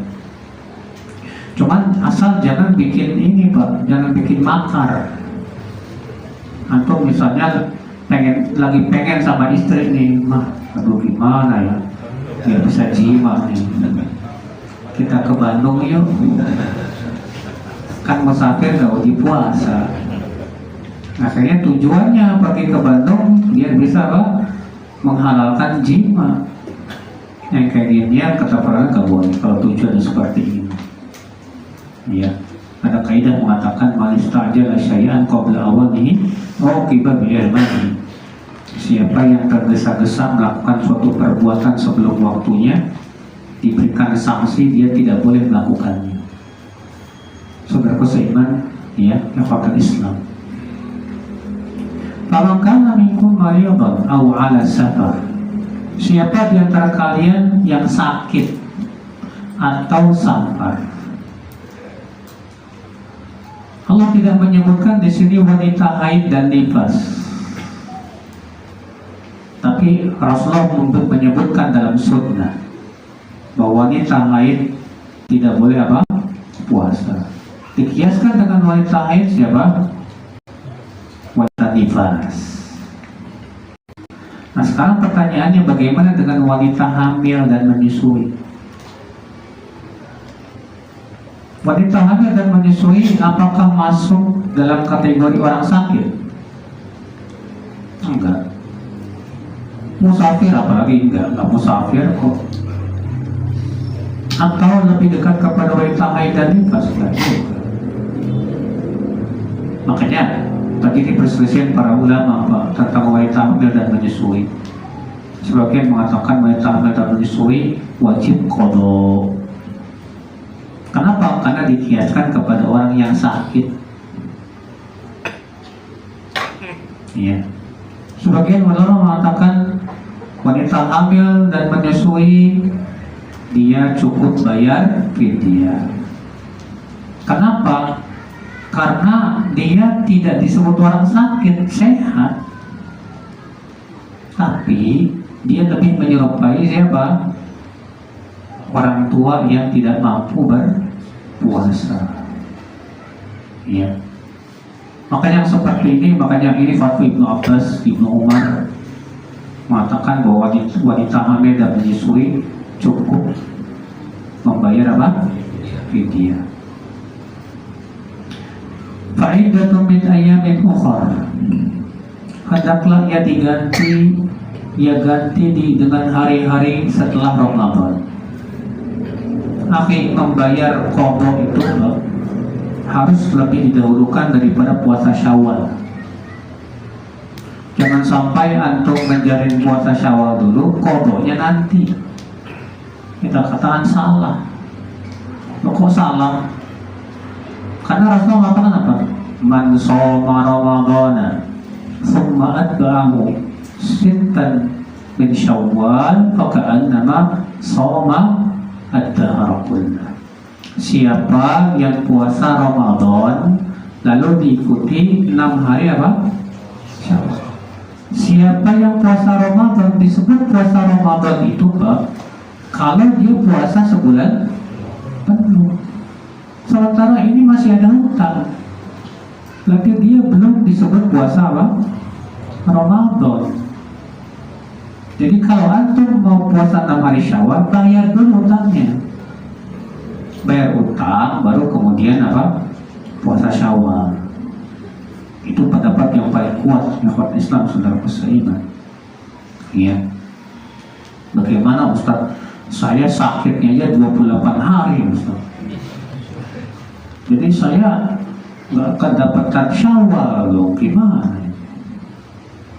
Cuman asal jangan bikin ini Pak, jangan bikin makar. Atau misalnya lagi pengen sama istri nih, mah, aduh gimana ya, biar bisa jima nih. Kita ke Bandung yuk. Kan musafir nggak wajib puasa. Akhirnya tujuannya pergi ke Bandung biar bisa Pak menghalalkan jima. Yang kayak gini ya kata para nggak boleh kalau tujuannya seperti ini. Ya, ada kaidah mengatakan manista'jala syai'an qabla awanihi uqiba bi'irmanihi. Siapa yang tergesa-gesa melakukan suatu perbuatan sebelum waktunya, diberikan sanksi, dia tidak boleh melakukannya. Saudaraku seiman, ya, fakta Islam. Faman kana minkum maridan aw 'ala safar. Siapa di antara kalian yang sakit atau safar? Allah tidak menyebutkan di sini wanita haid dan nifas. Tapi Rasulullah menyebutkan dalam sunnah bahwa wanita haid tidak boleh apa? Puasa. Dikiaskan dengan wanita haid siapa? Wanita nifas. Nah sekarang pertanyaannya bagaimana dengan wanita hamil dan menyusui? Wanita hamil dan menyusui apakah masuk dalam kategori orang sakit? Enggak. Musafir apalagi enggak musafir kok. Atau lebih dekat kepada wanita haid dan nifas? Makanya tadi di perselisihan para ulama Pak, tentang wanita hamil dan menyusui. Sebagian mengatakan wanita hamil dan menyusui wajib qada. Kenapa? Karena dikiaskan kepada orang yang sakit. Iya. Sebagian ulama mengatakan wanita hamil dan menyusui dia cukup bayar fidyah. Kenapa? Karena dia tidak disebut orang sakit, sehat. Tapi dia lebih menyerupai siapa? Orang tua yang tidak mampu berpuasa. Ya. Makanya seperti ini, makanya ini fatwa Ibnu Abbas, Ibnu Umar mengatakan bahwa wanita hamil dan menyusui cukup membayar apa? Fidyah. Fa'iddatun min ayyamin ukhra. Hendaklah ia ganti dengan hari-hari setelah Ramadan. Akhi, membayar qada itu harus lebih didahulukan daripada puasa Syawal. Jangan sampai antum menjalin puasa Syawal dulu, qadanya nanti. Kita katakan salah. Loh, kok salah? Karena Rasulullah mengatakan apa? Man shoma Ramadhana thumma atba'ahu sittan min Syawal faka'annama shoma ad-dahra kullah. Siapa yang puasa Ramadan lalu diikuti 6 hari apa? Syawal. Siapa yang puasa Ramadan, disebut puasa Ramadan itu Pak, kalau dia puasa sebulan penuh. Sementara ini masih ada hutang, berarti dia belum disebut puasa apa? Ramadan. Jadi kalau antum mau puasa 6 hari Syawal, bayar dulu hutangnya. Bayar utang, baru kemudian apa? Puasa Syawal. Itu pendapat yang paling kuat ikhwan Islam, saudara seiman. Iya. Bagaimana Ustaz? Saya sakitnya aja 28 hari Ustaz. Jadi saya nggak akan dapatkan Syawal loh, gimana?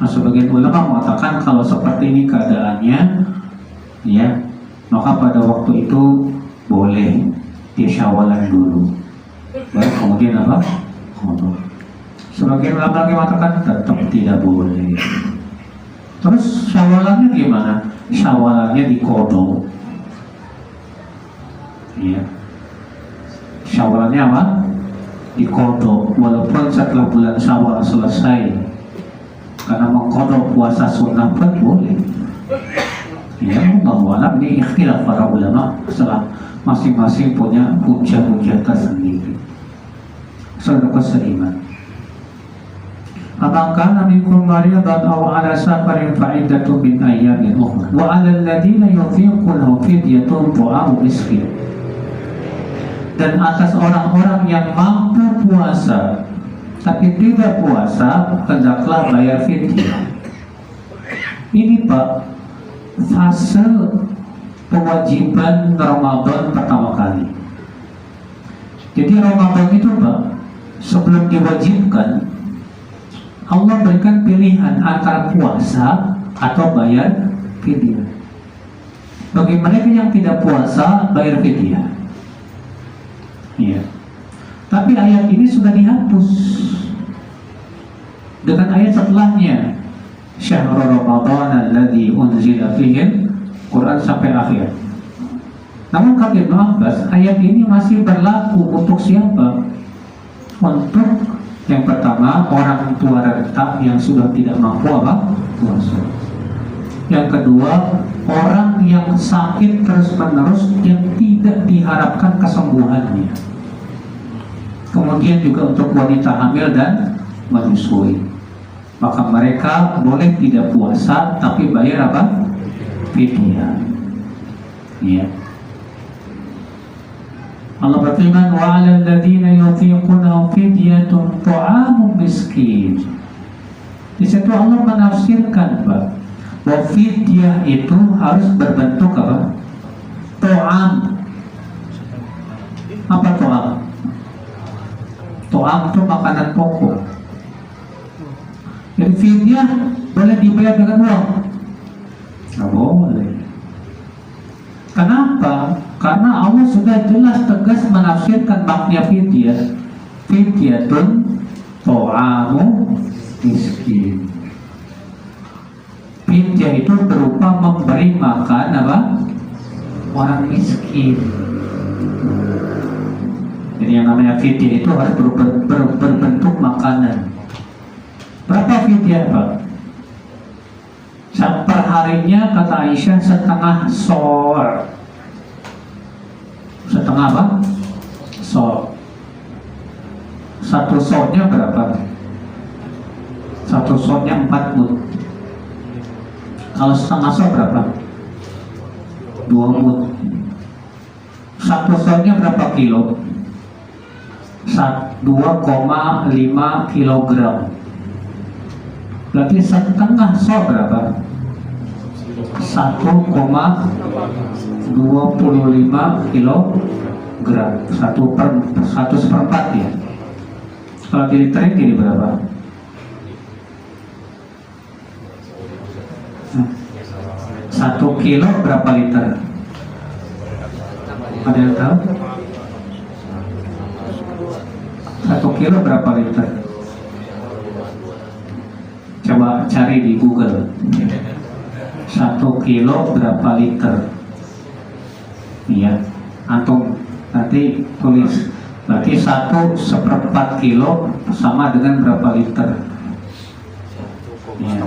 Nah, sebagian ulama mengatakan kalau seperti ini keadaannya, ya, maka pada waktu itu boleh dia Syawalan dulu, baru kemudian apa? Qadha. Sebagian ulama lagi mengatakan tetap tidak boleh. Terus Syawalannya gimana? Syawalannya di Qadha. Ya. Syawalannya apa? Di Qadha, walaupun setelah bulan Syawal selesai. Karena mengqadha puasa sunnah pun boleh. Ya, Allah ini ikhtilaf para ulama, setelah masing-masing punya hujah-hujah tersendiri. Saudara seiman, apakah minkum maridan aw ala safarin fa iddatu min ayyamin ukhra wa 'alal ladzina yuthiquna fidyatun ta'amu miskin. Dan atas orang-orang yang mampu puasa tapi tidak puasa, hendaklah bayar fidyah. Ini Pak, fase kewajiban Ramadan pertama kali. Jadi Ramadan itu Pak, sebelum diwajibkan, Allah berikan pilihan antara puasa atau bayar fidyah. Bagi mereka yang tidak puasa, bayar fidyah. Iya. Tapi ayat ini sudah dihapus dengan ayat setelahnya, Syahrul Ramadan alladzi unzila fihi Quran sampai akhir. Namun kata Ibnu Abbas, ayat ini masih berlaku untuk siapa? Untuk yang pertama, orang tua renta yang sudah tidak mampu apa? Puasa. Yang kedua, orang yang sakit terus-menerus yang tidak diharapkan kesembuhannya. Kemudian juga untuk wanita hamil dan menyusui, maka mereka boleh tidak puasa tapi bayar apa? Fidyah. Ya. Allah berfirman, wa 'alal ladzina yuthiquna fidyatun ta'amu miskin. Di situ Allah menafsirkan bahwa fidyah itu harus berbentuk apa? Ta'am. Apa ta'am? Ta'am itu makanan pokok. Jadi fidyah boleh dibayar dengan uang? Nggak boleh. Kenapa? Karena Allah sudah jelas tegas menafsirkan makna fidyah. Fidyatun ta'amu miskin. Fidyah itu berupa memberi makan apa? Orang miskin. Jadi yang namanya fidyah itu harus berbentuk makanan. Berapa fidyah Pak? Perharinya kata Aisyah setengah sor. Setengah apa? Sor. Satu sornya berapa? Satu sornya 4 mud. Kalau setengah sor berapa? 2 mud. Satu sornya berapa kilo? 2,5 kilogram. Berarti setengah sor berapa? 1,25 kilogram. 1/4 ya. Kalau diliterin jadi berapa? 1 kilo berapa liter? Ada yang tahu? 1 kilo berapa liter? Coba cari di Google. 1 kilo berapa liter? Iya, antum nanti tulis. Berarti 1/4 kilo sama dengan berapa liter? Ya.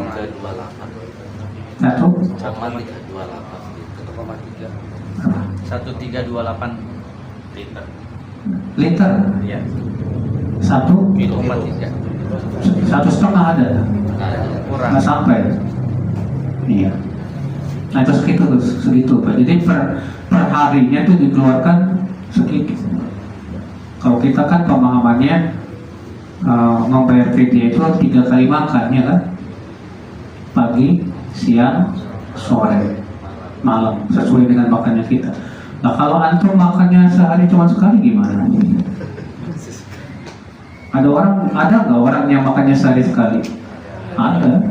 1,328. 1,3. 1328 liter. Liter? Iya. 1,3. 1,5 ada? Kurang. Nggak sampai. Iya. Nah itu segitu Pak. Jadi per harinya itu dikeluarkan segitu. Kalau kita kan pemahamannya membayar fidya itu 3 kali makan ya kan? Pagi, siang, sore, malam, sesuai dengan makannya kita. Nah kalau antum makannya sehari cuma sekali gimana? Ada nggak orang yang makannya sehari sekali? Ada.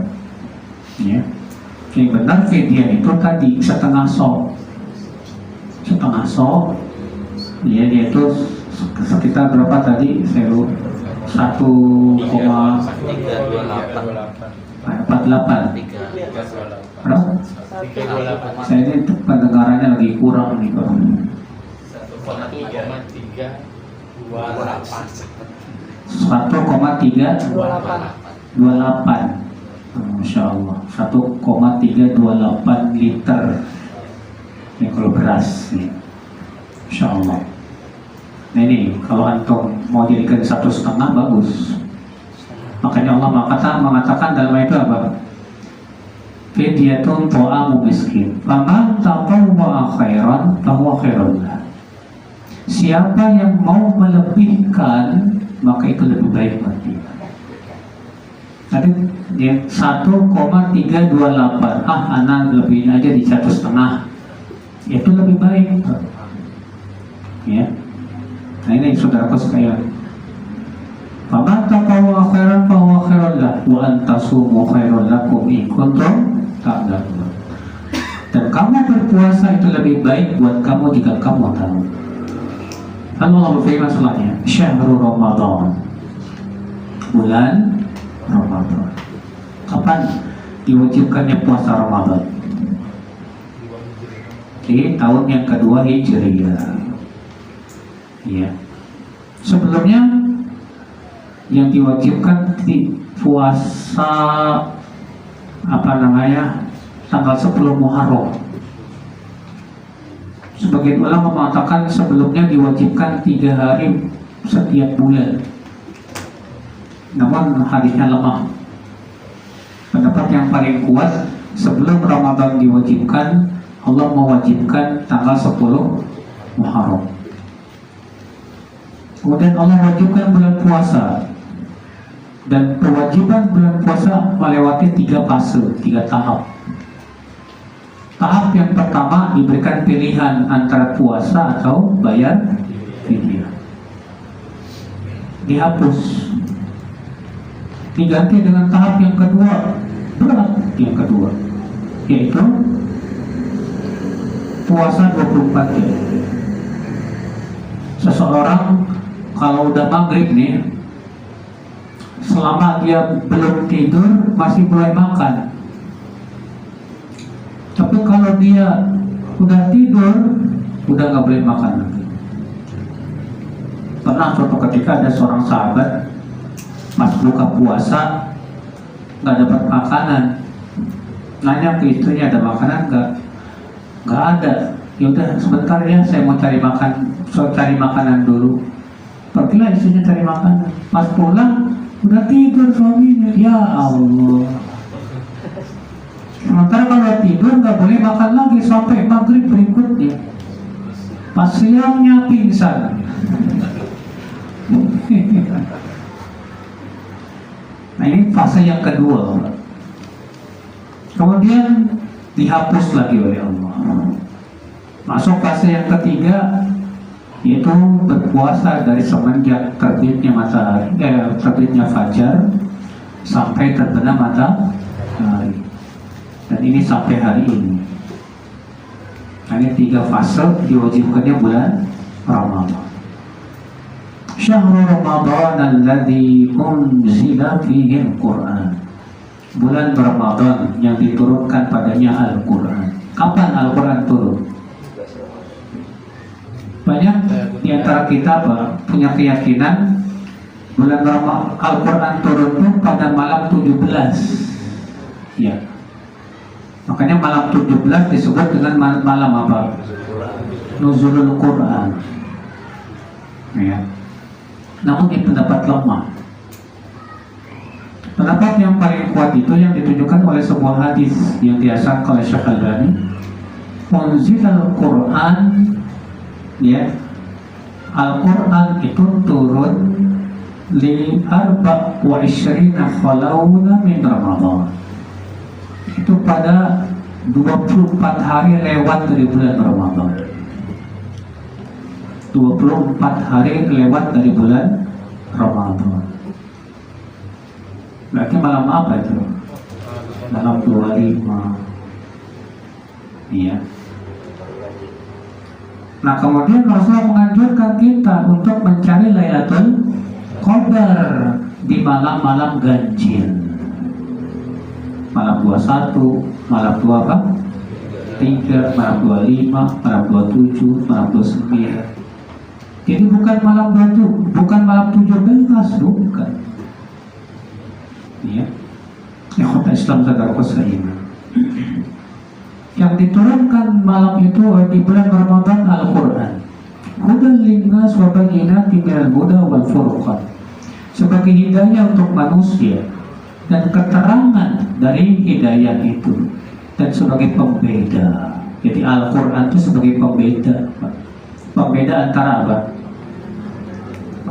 Ya. Yang benar fidya itu tadi setengah sok. Ya, dia itu sekitar berapa tadi? Saya lupa. 1,48. Berapa? Saya ini pendengarannya lagi kurang nih Pak. 1,328. Masya Allah, 1,328 liter. Ini kalau beras nih. Masya Allah. Nah ini kalau antum mau jadikan 1,5 bagus. Makanya Allah mengatakan dalam ayat itu apa? Fidyatun ta'amu miskin. Faman tatawwa'a khairan fahuwa khairun lah. Siapa yang mau melebihkan maka itu lebih baik bagi. Tadi dia 1,328. Anak lebihin aja di 1,5. Itu lebih baik. Ya. Nah ini saudaraku sekalian. Faman tatawwa'a khairan fahuwa khairun lah wa an tasumu khairun lakum in kuntum ta'lamun. Dan kamu berpuasa itu lebih baik buat kamu jika kamu tahu. Lalu Allah berfirman setelahnya, Syahrul Ramadan, bulan Ramadan. Kapan diwajibkannya puasa Ramadan? Di tahun yang kedua Hijriah. Ya. Sebelumnya yang diwajibkan di puasa tanggal 10 Muharram. Sebagian ulama mengatakan sebelumnya diwajibkan 3 hari setiap bulan. Namun hadisnya lemah. Pendapat yang paling kuat sebelum Ramadan diwajibkan, Allah mewajibkan tanggal 10 Muharram. Kemudian Allah wajibkan bulan puasa. Dan kewajiban bulan puasa melewati 3 fase, 3 tahap. Tahap yang pertama diberikan pilihan antara puasa atau bayar fidyah. Dihapus. Diganti dengan tahap yang kedua, berat yang kedua, yaitu puasa 24 jam. Seseorang kalau udah maghrib nih, selama dia belum tidur masih boleh makan. Tapi kalau dia udah tidur, udah nggak boleh makan lagi. Pernah suatu ketika ada seorang sahabat pas buka puasa nggak dapat makanan, nanya ke istrinya ada makanan nggak ada. Yaudah sebentar ya, saya mau cari makanan dulu. Pergilah istrinya cari makanan. Pas pulang udah tidur suaminya. Ya Allah. Sementara kalau tidur nggak boleh makan lagi sampai maghrib berikutnya. Pas siangnya pingsan. Nah ini fase yang kedua. Kemudian dihapus lagi oleh Allah. Masuk fase yang ketiga, yaitu berpuasa dari semenjak terbitnya matahari, terbitnya fajar sampai terbenam matahari. Dan ini sampai hari ini. Ini 3 fase diwajibkannya bulan Ramadan. Syahrul Ramadan alladzi unzila fihi al-Qur'an. Bulan Ramadan yang diturunkan padanya Al-Quran. Kapan Al-Quran turun? Banyak di antara kita punya keyakinan bulan Ramadan Al-Quran turun itu pada malam 17. Ya. Makanya malam 17 disebut dengan malam apa? Nuzulul Quran. Ya. Namun ini pendapat lemah. Pendapat yang paling kuat itu yang ditunjukkan oleh sebuah hadis yang diasahkan oleh Syekh Al-Albani. Unzilal Quran, ya, Al-Quran itu turun li 24 khalawna min Ramadan. Itu pada 24 hari lewat dari bulan Ramadan. 24 hari lewat dari bulan Ramadan. Berarti malam apa itu? Malam 25. Iya. Nah, kemudian Rasulullah menganjurkan kita untuk mencari Lailatul Qadar di malam-malam ganjil. Malam 21, malam 23, malam 25, malam 27, malam 29. Jadi bukan malam 27, bukan malam 17, bukan. Ya. Ikhwan Islam saudaraku sekalian. Yang diturunkan malam itu di bulan Ramadan Al-Quran. Hudan linnas wa bayyinatin minal huda wal furqan. Sebagai hidayah untuk manusia dan keterangan dari hidayah itu, dan sebagai pembeda. Jadi Al-Quran itu sebagai pembeda. Pembeda antara apa?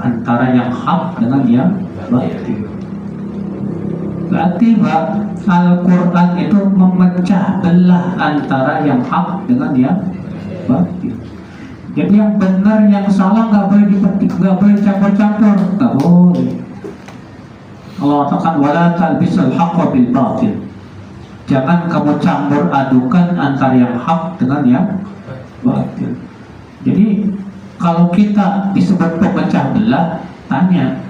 Antara yang hak dengan yang batil. Berarti Pak, Al-Quran itu memecah belah antara yang hak dengan yang batil. Jadi yang benar, yang salah nggak boleh dipetik, nggak boleh campur-campur, nggak boleh. Allah katakan wala talbisul haqqa bil batil. Jangan kamu campur adukan antara yang hak dengan yang batil. Jadi kalau kita disebut pemecah belah, tanya,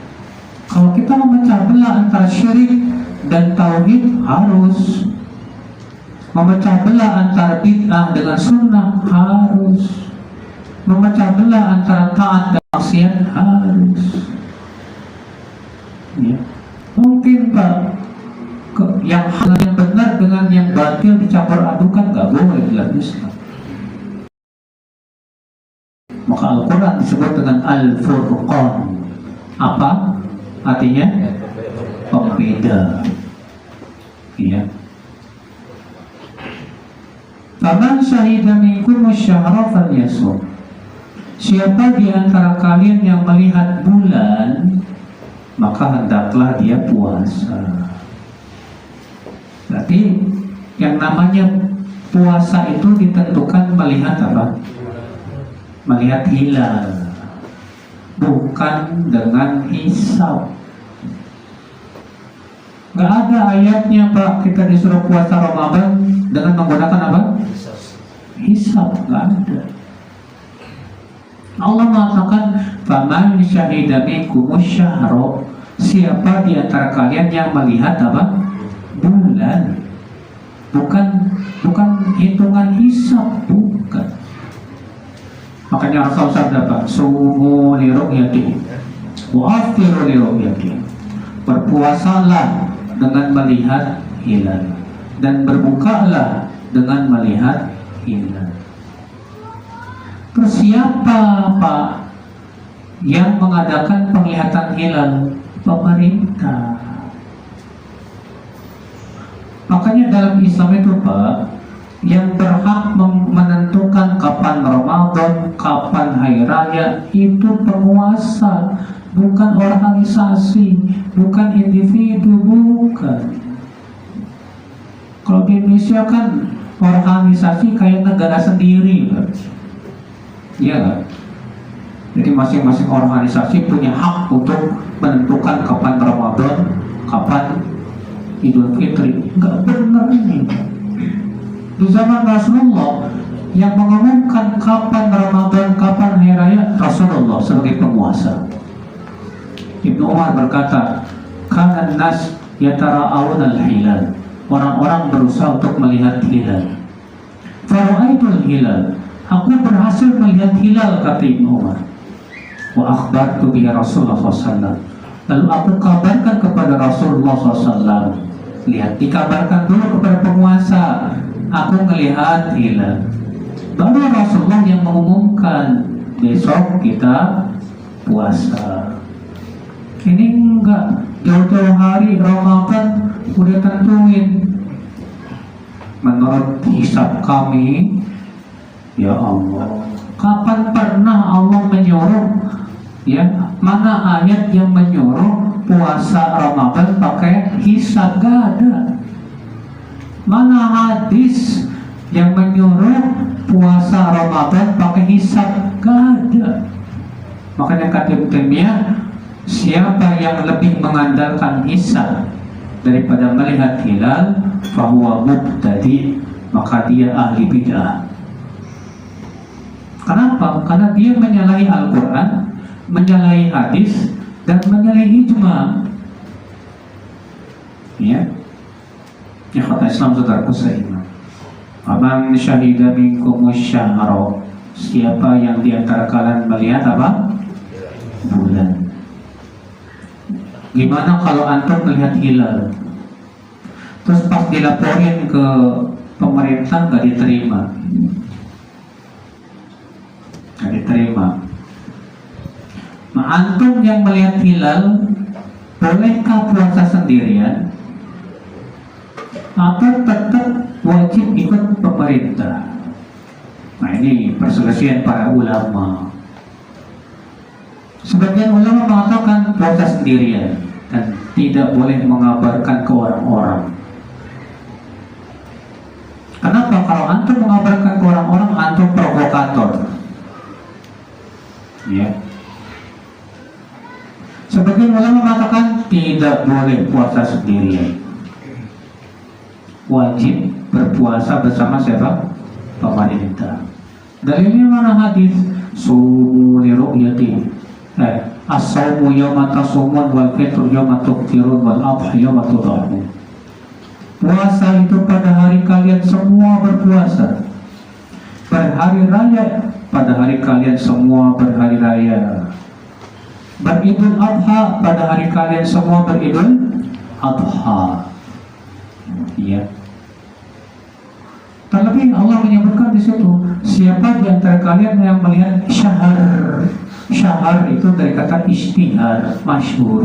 kalau kita memecah belah antara syirik dan tauhid, harus memecah belah antara bid'ah dengan sunnah, harus memecah belah antara taat dan maksiat, harus. Ya. Mungkin Pak, yang benar dengan yang batil dicampur adukan, nggak boleh dalam Islam. Maka Al-Quran disebut dengan Al-Furqan. Apa artinya? Pembeda. Iya. Faman syahida minkum asyhara falyasum. Siapa di antara kalian yang melihat bulan, maka hendaklah dia puasa. Berarti yang namanya puasa itu ditentukan melihat apa? Melihat hilal, bukan dengan hisab. Gak ada ayatnya Pak kita disuruh puasa Ramadan dengan menggunakan apa? Hisab, gak ada. Allah mengatakan faman syahida minkumus syahra, siapa di antara kalian yang melihat apa? Bulan. Bukan hitungan hisab, bukan. Makanya Rasulullah sabda, sumu li ru'yatihi wa aftiru li ru'yatihi. Berpuasalah dengan melihat hilal dan berbukalah dengan melihat hilal. Terus siapa Pak yang mengadakan penglihatan hilal? Pemerintah. Makanya dalam Islam itu Pak, yang berhak menentukan kapan Ramadan, kapan hari raya itu penguasa, bukan organisasi, bukan individu, bukan. Kalau di Indonesia kan organisasi kayak negara sendiri, kan? Iya kan? Jadi masing-masing organisasi punya hak untuk menentukan kapan Ramadan, kapan Idul Fitri. Enggak benar ini. Di zaman Rasulullah yang mengumumkan kapan Ramadan, kapan hari raya, Rasulullah sebagai penguasa. Ibnu Umar berkata, "Kana nas yatara'awna al-hilal." Orang-orang berusaha untuk melihat hilal. "Fara'aitul hilal." Aku berhasil melihat hilal, kata Ibnu Umar. "Wa akhbartu bi Rasulullah SAW." Lalu aku kabarkan kepada Rasulullah SAW. Lihat, dikabarkan dulu kepada penguasa, aku ngelihat hilal. Baru Rasulullah yang mengumumkan besok kita puasa. Ini enggak, jauh-jauh hari Ramadan udah tentuin. Menurut hisab kami, ya Allah, kapan pernah Allah menyuruh, ya, mana ayat yang menyuruh puasa Ramadan pakai hisab? Gak ada. Mana hadis yang menyuruh puasa Ramadan pakai hisab? Gak ada. Makanya kata Ibnu Taimiyah, siapa yang lebih mengandalkan hisab daripada melihat hilal, fahuwa mubtadi, maka dia ahli bid'ah. Kenapa? Karena dia menyalahi Al-Quran, menyalahi hadis, dan menyalahi ijma. Ya, kata Islam saudaraku seiman. Aman syahida minkumus syahra, siapa yang diantara kalian melihat apa? Bulan. Gimana kalau antum melihat hilal, terus pas dilaporin ke pemerintah nggak diterima? Nggak diterima. Nah, antum yang melihat hilal, bolehkah puasa sendirian? Atau tetap wajib ikut pemerintah? Nah, ini perselisihan para ulama. Sebagian ulama mengatakan puasa sendirian dan tidak boleh mengabarkan ke orang-orang. Kenapa? Kalau antum mengabarkan ke orang-orang, antum provokator. Ya. Sebagian ulama mengatakan tidak boleh puasa sendirian. Wajib berpuasa bersama siapa? Pemerintah. Dalilnya mana hadis? Sumu li ru'yati. As-sawmu yawma tasumun wal fitru yawma tuftirun wal adha yawma tudhamun. Puasa itu pada hari kalian semua berpuasa. Berhari raya pada hari kalian semua berhari raya. Beridul adha pada hari kalian semua beridul adha. Ya. Terlebih Allah menyebutkan di situ, siapa di antara kalian yang melihat syahar. Syahar itu dari kata istihar, masyhur.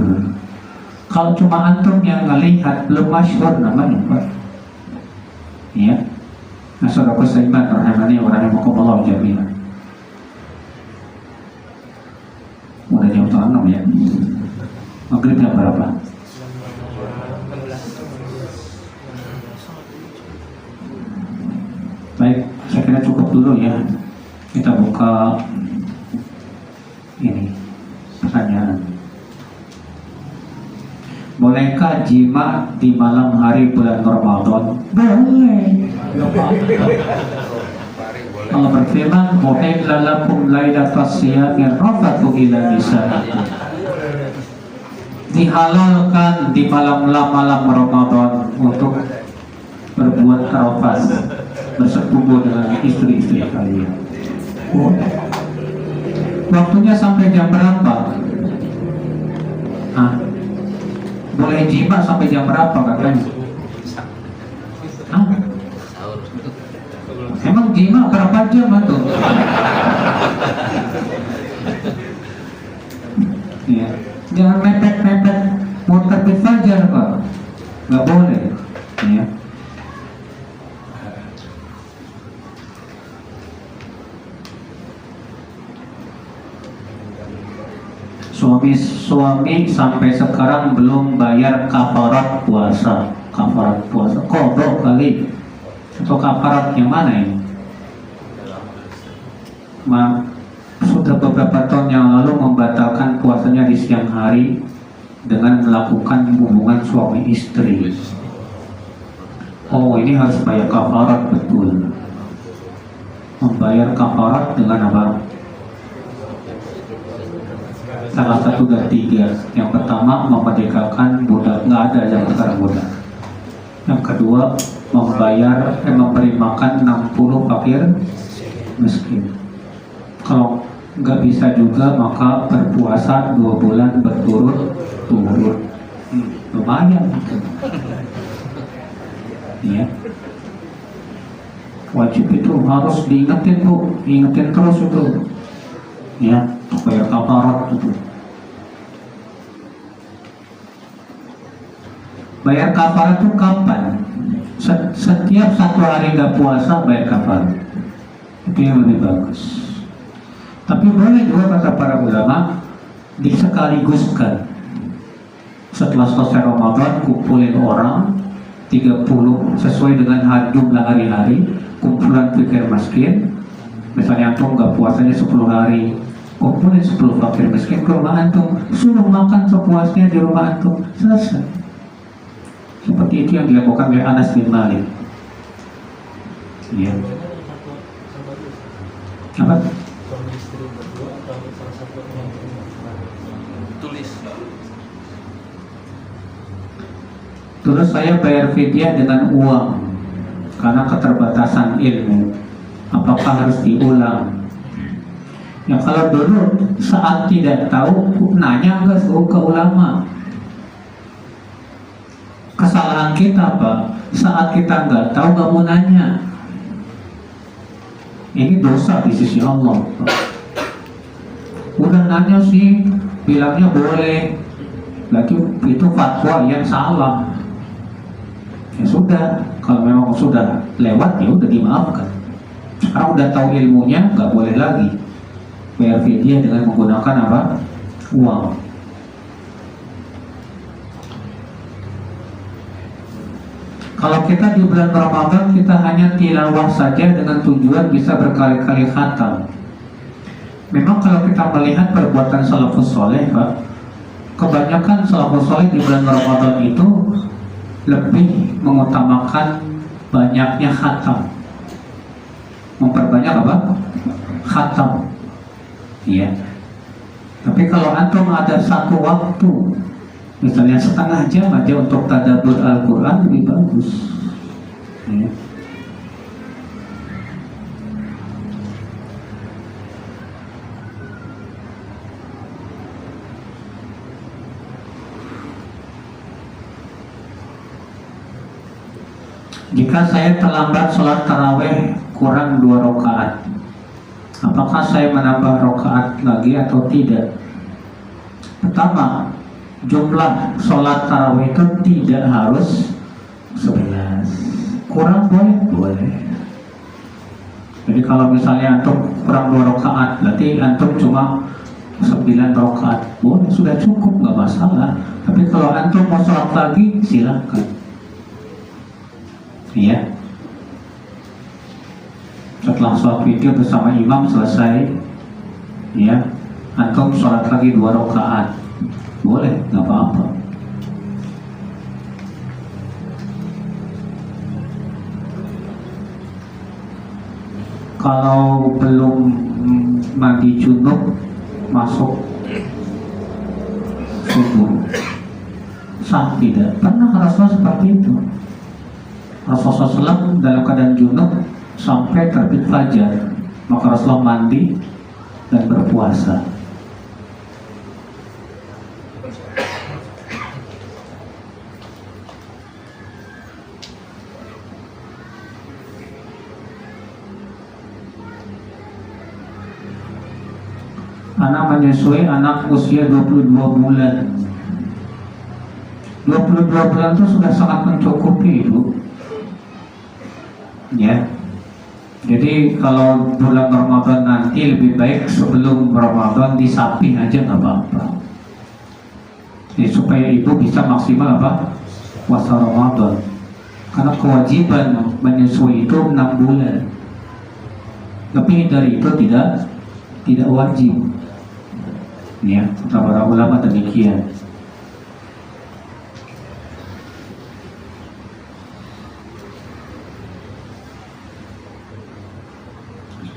Kalau cuma antum yang ngelihat belum masyhur namanya, Pak. Ya. Nah, saudara seiman rahimani wa rahimakumullah jami'an. Udah jam 6 ya. Maghrib jam berapa? Baik, saya kira cukup dulu ya. Kita buka ini pertanyaan. Bolehkah jima di malam hari bulan Ramadan? Boleh. Allah berfirman, "Uhilla lakum lailatas siyami rafathu ila nisaikum." Dihalalkan di malam-malam Ramadan untuk berbuat rafas, bersetubuh dengan istri-istri kalian. Waktunya sampai jam berapa? Boleh jima sampai jam berapa katanya? Emang jima berapa jam itu? Ya. Jangan mepet-mepet mau terbit fajar Pak. Nggak boleh. Ya. Suami sampai sekarang belum bayar kafarat puasa. Kafarat puasa kodok kali. Atau kafarat yang mana ini? Sudah beberapa tahun yang lalu membatalkan puasanya di siang hari dengan melakukan hubungan suami istri. Oh, ini harus bayar kafarat betul. Membayar kafarat dengan apa? Salah satu dari tiga. Yang pertama, memerdekakan budak. Nggak ada yang sekarang budak. Yang kedua, memberi makan 60 fakir miskin. Kalau nggak bisa juga, maka berpuasa 2 bulan berturut-turut. Lumayan gitu. Ya. wajib itu harus diingetin Bu, ingetin terus itu ya, bayar kafarat itu. Bayar kafarat itu kapan? Setiap 1 hari nggak puasa bayar kafarat, itu yang lebih bagus. Tapi boleh juga kata para ulama disekaliguskan. Setelah selesai Ramadan kumpulin orang 30 sesuai dengan jumlah hari-hari, kumpulan fakir miskin. Misalnya antum nggak puasanya 10 hari, kumpulin 10 fakir miskin ke rumah antum, suruh makan sepuasnya di rumah antum, selesai. Seperti itu yang dilakukan oleh Anas bin Malik. Ya. Apa? Tulis. Terus saya bayar fidyah dengan uang karena keterbatasan ilmu. Apakah harus diulang? Ya kalau dulu saat tidak tahu nanya ke ulama. Kesalahan kita apa? Saat kita nggak tahu nggak mau nanya. Ini dosa di sisi Allah. Udah nanya sih, bilangnya boleh. Berarti itu fatwa yang salah. Ya sudah, kalau memang sudah lewat ya udah dimaafkan. Sekarang udah tahu ilmunya, nggak boleh lagi bayar fidyah dengan menggunakan apa? Uang. Kalau kita di bulan Ramadan kita hanya tilawah saja dengan tujuan bisa berkali-kali khatam. Memang kalau kita melihat perbuatan salafus soleh, Pak, kebanyakan salafus soleh di bulan Ramadan itu lebih mengutamakan banyaknya khatam, memperbanyak apa? Khatam. Iya. Tapi kalau antum ada satu waktu, misalnya setengah jam aja untuk tadabbur Al-Quran lebih bagus. Ya. Jika saya terlambat sholat taraweh kurang 2 rakaat, apakah saya menambah rakaat lagi atau tidak? Pertama, jumlah sholat tarawih itu tidak harus 11. Kurang boleh. Jadi kalau misalnya antum kurang 2 rakaat, berarti antum cuma 9 rakaat, boleh, sudah cukup, nggak masalah. Tapi kalau antum mau sholat lagi, silakan. Iya. Setelah sholat witir bersama imam selesai, ya, antum sholat lagi 2 rakaat. Boleh, nggak apa-apa. Kalau belum mandi junub masuk subuh, sah tidak? Pernah Rasulullah seperti itu. Rasulullah SAW dalam keadaan junub sampai terbit fajar, maka Rasulullah mandi dan berpuasa. Anak menyusui anak usia 22 bulan. 22 bulan itu sudah sangat mencukupi, Ibu. Ya. Jadi kalau bulan Ramadan nanti lebih baik sebelum Ramadan disapih aja nggak apa-apa. Jadi supaya ibu bisa maksimal apa? Puasa Ramadan. Karena kewajiban menyusui itu 6 bulan. Lebih dari itu tidak wajib. Ya, kata para ulama demikian.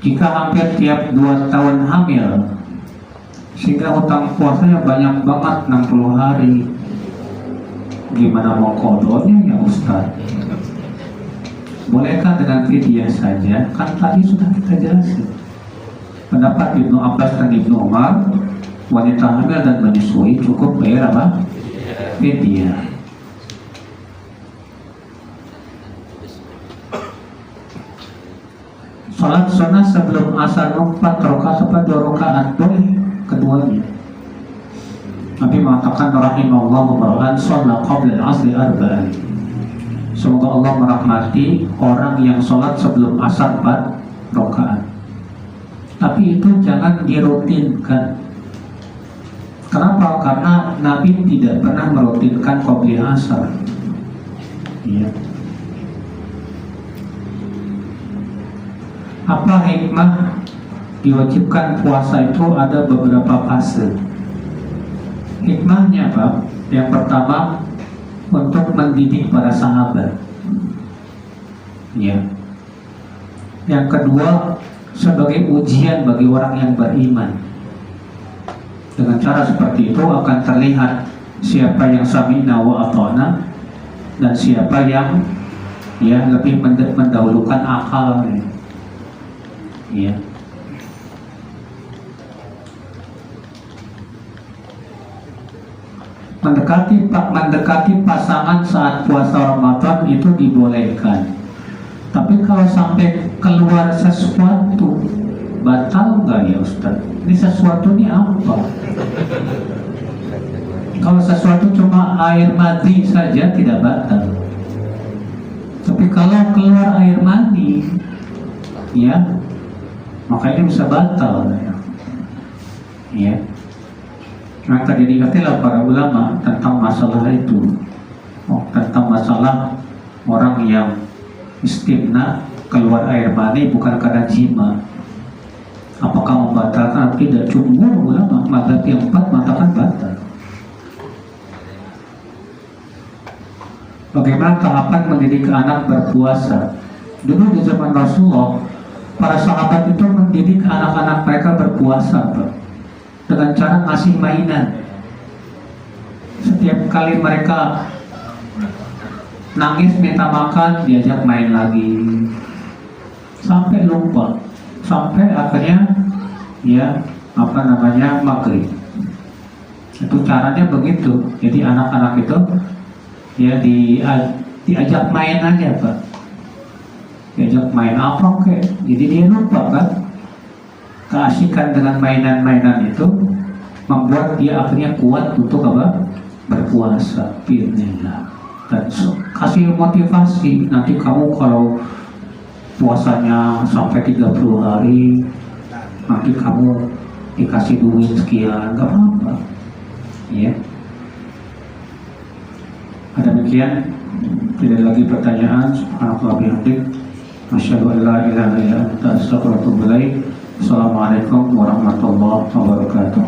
Jika hampir tiap 2 tahun hamil, sehingga hutang puasanya banyak banget 60 hari, gimana mau kodonya ya Ustaz? Bolehkah dengan fidyah saja? Kan tadi sudah kita jelasin. Pendapat Ibnu Abbas dan Ibnu Umar, wanita hamil dan menyusui cukup bayar apa? Fidyah. sholat sunnah sebelum asar 4 rakaat atau 2 rakaat, boleh keduanya. Nabi mengatakan rahimahullahu mar'an sholat qabla al-asri arba'an. Semoga Allah merahmati orang yang sholat sebelum asar 4 rakaat. Tapi itu jangan dirutinkan. Kenapa? Karena Nabi tidak pernah merutinkan qabla asar. Ya. Apa hikmah diwajibkan puasa itu? Ada beberapa fase. Hikmahnya apa? Yang pertama, untuk mendidik para sahabat. Ya. Yang kedua, sebagai ujian bagi orang yang beriman. Dengan cara seperti itu akan terlihat siapa yang sami'na wa ata'na dan siapa yang lebih mendahulukan akal. Ya. Mendekati pasangan saat puasa Ramadan itu dibolehkan. Tapi kalau sampai keluar sesuatu, batal nggak ya Ustaz? Ini sesuatu ini apa? Kalau sesuatu cuma air mani saja tidak batal. Tapi kalau keluar air mani, ya, maka ini bisa batal. Ya. Maka terjadi ikhtilaf para ulama tentang masalah itu, tentang masalah orang yang istimna keluar air mani bukan karena jima, apakah membatalkan atau tidak? Jumhur ulama mazhab yang 4 mengatakan batal. Bagaimana tahapan mendidik anak berpuasa? Dulu di zaman Rasulullah, para sahabat itu mendidik anak-anak mereka berpuasa, Pak, dengan cara ngasih mainan. Setiap kali mereka nangis minta makan, diajak main lagi sampai lupa, sampai akhirnya maghrib. Itu caranya begitu. Jadi anak-anak itu diajak main aja, Pak. Diajak main apa kek, jadi dia lupa kan. Keasikan dengan mainan-mainan itu membuat dia akhirnya kuat untuk apa? Berpuasa. Bismillah. Dan kasih motivasi, nanti kamu kalau puasanya sampai 30 hari, nanti kamu dikasih duit sekian, gak apa-apa. Ya. Ada demikian, tidak lagi pertanyaan. Subhanallah bihamdik, asyhadu an la ilaha illa anta, astaghfiruka wa atubu ilaik. Assalamualaikum warahmatullahi wabarakatuh.